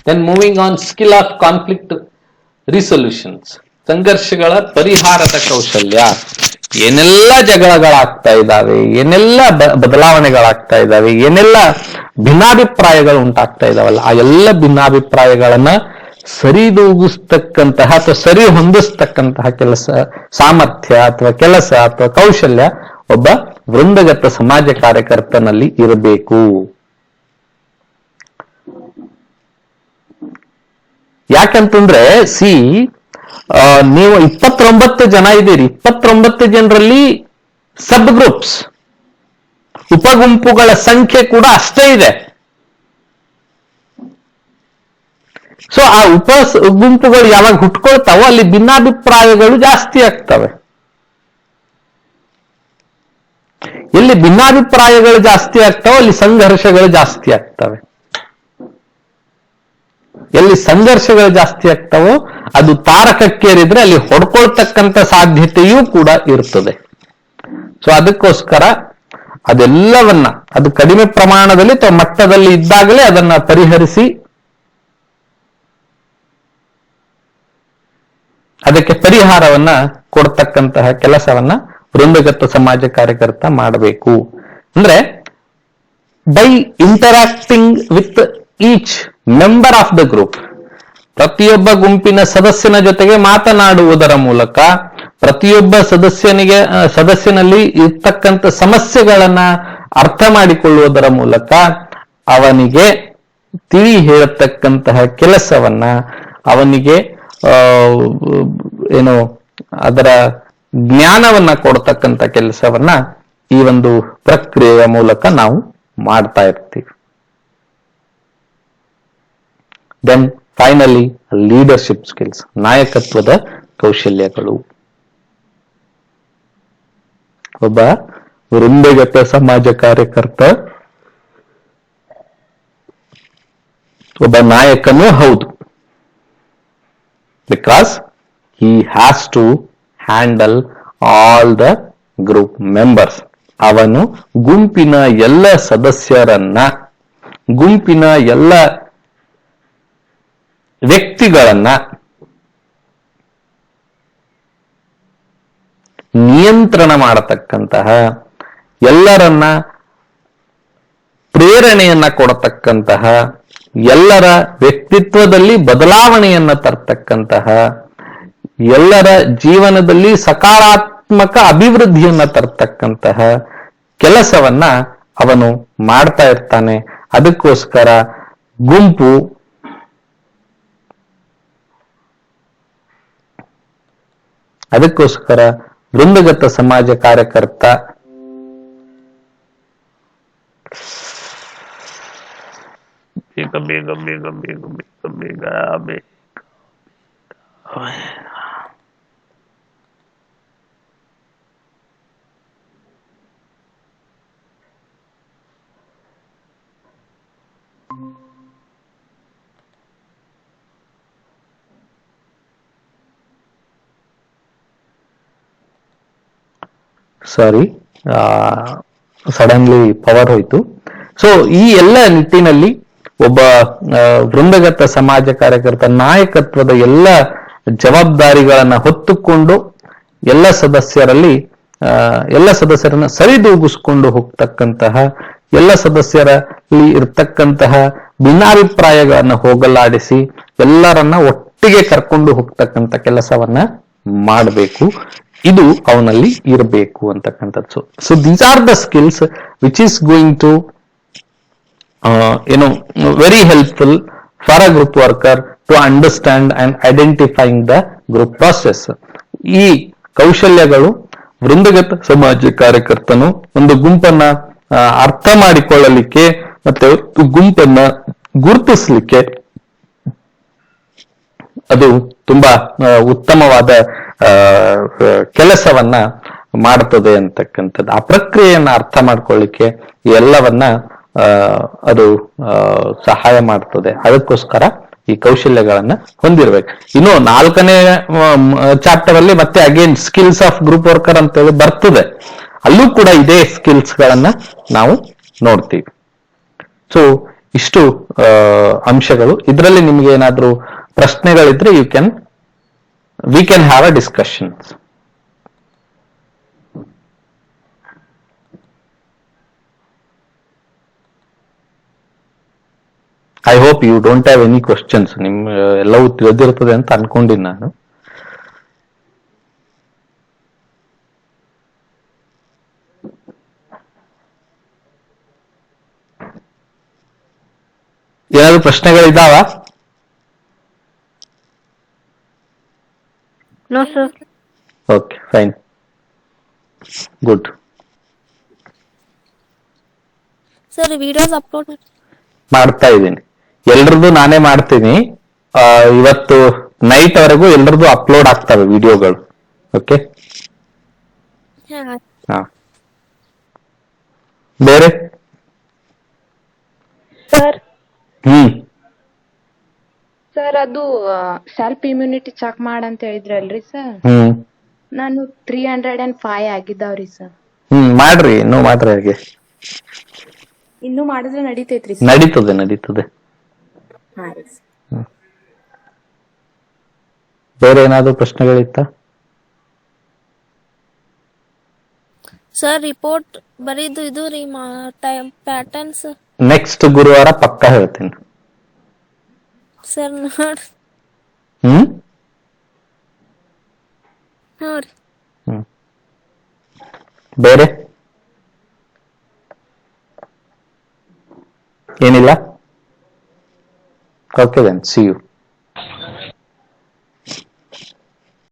Then moving on, skill of conflict resolutions, ಸಂಘರ್ಷಗಳ ಪರಿಹಾರದ ಕೌಶಲ್ಯ. ಏನೆಲ್ಲ ಜಗಳಗಳಾಗ್ತಾ ಇದ್ದಾವೆ, ಏನೆಲ್ಲ ಬದಲಾವಣೆಗಳಾಗ್ತಾ ಇದ್ದಾವೆ, ಏನೆಲ್ಲ ಭಿನ್ನಾಭಿಪ್ರಾಯಗಳು ಉಂಟಾಗ್ತಾ ಇದಾವಲ್ಲ, ಆ ಎಲ್ಲ ಭಿನ್ನಾಭಿಪ್ರಾಯಗಳನ್ನ ಸರಿದೂಗಿಸ್ತಕ್ಕಂತಹ ಅಥವಾ ಸರಿ ಹೊಂದಿಸ್ತಕ್ಕಂತಹ ಕೆಲಸ, ಸಾಮರ್ಥ್ಯ ಅಥವಾ ಕೆಲಸ ಅಥವಾ ಕೌಶಲ್ಯ ಒಬ್ಬ ವೃಂದಗತ ಸಮಾಜ ಕಾರ್ಯಕರ್ತನಲ್ಲಿ ಇರಬೇಕು. ಯಾಕಂತಂದ್ರೆ ನೀವು 29 ಜನ ಇದ್ದೀರಿ. 29 ಜನರಲ್ಲಿ ಸಬ್ ಗ್ರೂಪ್ಸ್, ಉಪಗುಂಪುಗಳ ಸಂಖ್ಯೆ ಕೂಡ ಅಷ್ಟೇ ಇದೆ. ಸೊ ಆ ಗುಂಪುಗಳು ಯಾವಾಗ ಹುಟ್ಕೊಳ್ತಾವೋ ಅಲ್ಲಿ ಭಿನ್ನಾಭಿಪ್ರಾಯಗಳು ಜಾಸ್ತಿ ಆಗ್ತವೆ. ಎಲ್ಲಿ ಭಿನ್ನಾಭಿಪ್ರಾಯಗಳು ಜಾಸ್ತಿ ಆಗ್ತಾವೋ ಅಲ್ಲಿ ಸಂಘರ್ಷಗಳು ಜಾಸ್ತಿ ಆಗ್ತವೆ. ಎಲ್ಲಿ ಸಂಘರ್ಷಗಳು ಜಾಸ್ತಿ ಆಗ್ತಾವೋ ಅದು ತಾರಕಕ್ಕೇರಿದ್ರೆ ಅಲ್ಲಿ ಹೊಡ್ಕೊಳ್ತಕ್ಕಂಥ ಸಾಧ್ಯತೆಯೂ ಕೂಡ ಇರ್ತದೆ. ಸೊ ಅದಕ್ಕೋಸ್ಕರ ಅದೆಲ್ಲವನ್ನ, ಅದು ಕಡಿಮೆ ಪ್ರಮಾಣದಲ್ಲಿ ಅಥವಾ ಮಟ್ಟದಲ್ಲಿ ಇದ್ದಾಗಲೇ ಅದನ್ನ ಪರಿಹರಿಸಿ ಅದಕ್ಕೆ ಪರಿಹಾರವನ್ನ ಕೊಡ್ತಕ್ಕಂತಹ ಕೆಲಸವನ್ನ ವೃಂದಗತ ಸಮಾಜ ಕಾರ್ಯಕರ್ತ ಮಾಡಬೇಕು. ಅಂದ್ರೆ by interacting with each member of the group, ಪ್ರತಿಯೊಬ್ಬ ಗುಂಪಿನ ಸದಸ್ಯನ ಜೊತೆಗೆ ಮಾತನಾಡುವುದರ ಮೂಲಕ, ಪ್ರತಿಯೊಬ್ಬ ಸದಸ್ಯನಲ್ಲಿ ಇರ್ತಕ್ಕಂಥ ಸಮಸ್ಯೆಗಳನ್ನ ಅರ್ಥ ಮಾಡಿಕೊಳ್ಳುವುದರ ಮೂಲಕ ಅವನಿಗೆ ತಿಳಿ ಹೇಳತಕ್ಕಂತಹ ಕೆಲಸವನ್ನ, ಅವನಿಗೆ ಏನು ಅದರ ಜ್ಞಾನವನ್ನ ಕೊಡ್ತಕ್ಕಂಥ ಕೆಲಸವನ್ನ ಈ ಒಂದು ಪ್ರಕ್ರಿಯೆಯ ಮೂಲಕ ನಾವು ಮಾಡ್ತಾ ಇರ್ತೀವಿ. ದೆನ್ ಫೈನಲಿ ಲೀಡರ್ಶಿಪ್ ಸ್ಕಿಲ್ಸ್, ನಾಯಕತ್ವದ ಕೌಶಲ್ಯಗಳು. ಒಬ್ಬ ವೃಂದಗತ ಸಮಾಜ ಕಾರ್ಯಕರ್ತ ಒಬ್ಬ ನಾಯಕನೂ ಹೌದು. Because he has to handle all the group members. ಅವನು ಗುಂಪಿನ ಎಲ್ಲ ಸದಸ್ಯರನ್ನ, ಗುಂಪಿನ ಎಲ್ಲ ವ್ಯಕ್ತಿಗಳನ್ನ ನಿಯಂತ್ರಣ ಮಾಡತಕ್ಕಂತಹ, ಎಲ್ಲರನ್ನ ಪ್ರೇರಣೆಯನ್ನ ಕೊಡತಕ್ಕಂತಹ, ಎಲ್ಲರ ವ್ಯಕ್ತಿತ್ವದಲ್ಲಿ ಬದಲಾವಣೆಯನ್ನ ತರ್ತಕ್ಕಂತಹ, ಎಲ್ಲರ ಜೀವನದಲ್ಲಿ ಸಕಾರಾತ್ಮಕ ಅಭಿವೃದ್ಧಿಯನ್ನ ತರ್ತಕ್ಕಂತಹ ಕೆಲಸವನ್ನ ಅವನು ಮಾಡ್ತಾ ಇರ್ತಾನೆ. ಅದಕ್ಕೋಸ್ಕರ ಗುಂಪು ವೃಂದಗತ ಸಮಾಜ ಕಾರ್ಯಕರ್ತ ಬೇಗ ಸಾರಿ, ಸಡನ್ಲಿ ಪವರ್ ಹೋಯ್ತು. ಸೊ ಈ ಎಲ್ಲ ನಿಟ್ಟಿನಲ್ಲಿ ಒಬ್ಬ ವೃಂದಗತ ಸಮಾಜ ಕಾರ್ಯಕರ್ತ ನಾಯಕತ್ವದ ಎಲ್ಲ ಜವಾಬ್ದಾರಿಗಳನ್ನ ಹೊತ್ತುಕೊಂಡು ಎಲ್ಲ ಸದಸ್ಯರನ್ನ ಸರಿದೂಗಿಸ್ಕೊಂಡು ಹೋಗ್ತಕ್ಕಂತಹ, ಎಲ್ಲ ಸದಸ್ಯರಲ್ಲಿ ಇರ್ತಕ್ಕಂತಹ ಭಿನ್ನಾಭಿಪ್ರಾಯಗಳನ್ನ ಹೋಗಲಾಡಿಸಿ ಎಲ್ಲರನ್ನ ಒಟ್ಟಿಗೆ ಕರ್ಕೊಂಡು ಹೋಗ್ತಕ್ಕಂಥ ಕೆಲಸವನ್ನ ಮಾಡಬೇಕು. ಇದು ಅವನಲ್ಲಿ ಇರಬೇಕು ಅಂತಕ್ಕಂಥದ್ದು. So these are the skills which is going to very helpful for a group worker to understand and identifying the group process. ಈ ಕೌಶಲ್ಯಗಳು ವೃಂದಗತ ಸಮಾಜ ಕಾರ್ಯಕರ್ತನು ಒಂದು ಗುಂಪನ್ನ ಅರ್ಥ ಮಾಡಿಕೊಳ್ಳಲಿಕ್ಕೆ ಮತ್ತೆ ಗುಂಪನ್ನ ಗುರುತಿಸಲಿಕ್ಕೆ ಅದು ತುಂಬಾ ಉತ್ತಮವಾದ ಕೆಲಸವನ್ನ ಮಾಡ್ತದೆ ಅಂತಕ್ಕಂಥದ್ದು. ಆ ಪ್ರಕ್ರಿಯೆಯನ್ನ ಅರ್ಥ ಮಾಡ್ಕೊಳ್ಳಿಕ್ಕೆ ಎಲ್ಲವನ್ನ ಅದು ಸಹಾಯ ಮಾಡ್ತದೆ. ಅದಕ್ಕೋಸ್ಕರ ಈ ಕೌಶಲ್ಯಗಳನ್ನ ಹೊಂದಿರ್ಬೇಕು. ಇನ್ನು 4ನೇ ಚಾಪ್ಟರ್ ಅಲ್ಲಿ ಮತ್ತೆ again skills of group worker ಅಂತೇಳಿ ಬರ್ತದೆ. ಅಲ್ಲೂ ಕೂಡ ಇದೇ ಸ್ಕಿಲ್ಸ್ ಗಳನ್ನ ನಾವು ನೋಡ್ತೀವಿ. ಸೊ ಇಷ್ಟು ಅಂಶಗಳು. ಇದರಲ್ಲಿ ನಿಮ್ಗೆ ಏನಾದ್ರೂ ಪ್ರಶ್ನೆಗಳಿದ್ರೆ we can have a discussion. I hope you don't have any questions. ನಿಮ್ ಎಲ್ಲವೂ ತಿಳಿದಿರ್ತದೆ ಅಂತ ಅನ್ಕೊಂಡಿನಿ ನಾನು. ಏನಾದ್ರು ಪ್ರಶ್ನೆಗಳಿದಾವ? No, sir. Okay fine, good. Sir videos upload ಮಾಡ್ತಾ ಇದ್ದೀನಿ, ಎಲ್ರದ್ದು ನಾನೇ ಮಾಡ್ತೀನಿ. ಇವತ್ತು ನೈಟ್ ವರೆಗೂ ಎಲ್ರದ್ದು ಅಪ್ಲೋಡ್ ಆಗ್ತವೆ ವಿಡಿಯೋಗಳು. ಓಕೆ, ಹಾ. ಬೇರೆ ಸರ್ ಸರ್ ಅದು ಸೆಲ್ಫ್ ಇಮ್ಯುನಿಟಿ ಚೆಕ್ ಮಾಡಂತ ಹೇಳಿದ್ರಲ್ರಿ ಸರ್, ನಾನು 305 ಆಗಿದ್ದಾವ್ರಿ ಸರ್. ಮಾಡ್ರಿ, ಇನ್ನೂ ಮಾಡ್ರಿ. ಹಾಗೆ ಇನ್ನು ಮಾಡಿದ್ರೆ ನಡೀತೈತ್ರಿ ನಡೀತದೆ ನಡೀತದೆ. ಹಾ ರೀ. ಬೇರೆ ಏನಾದ್ರು ಪ್ರಶ್ನೆಗಳಿತ್ತ? ಸರ್ ರಿಪೋರ್ಟ್ ಬರೀದು ಇದು ರೀ ಪ್ಯಾಟರ್ನ್ಸ್ ನೆಕ್ಸ್ಟ್ ಗುರುವಾರ ಪಕ್ಕ ಹೇಳ್ತೀನಿ ಸರ್. ನೋಡಿ ನೋಡಿ. ಬೇರೆ ಏನಿಲ್ಲ? Okay then, see you.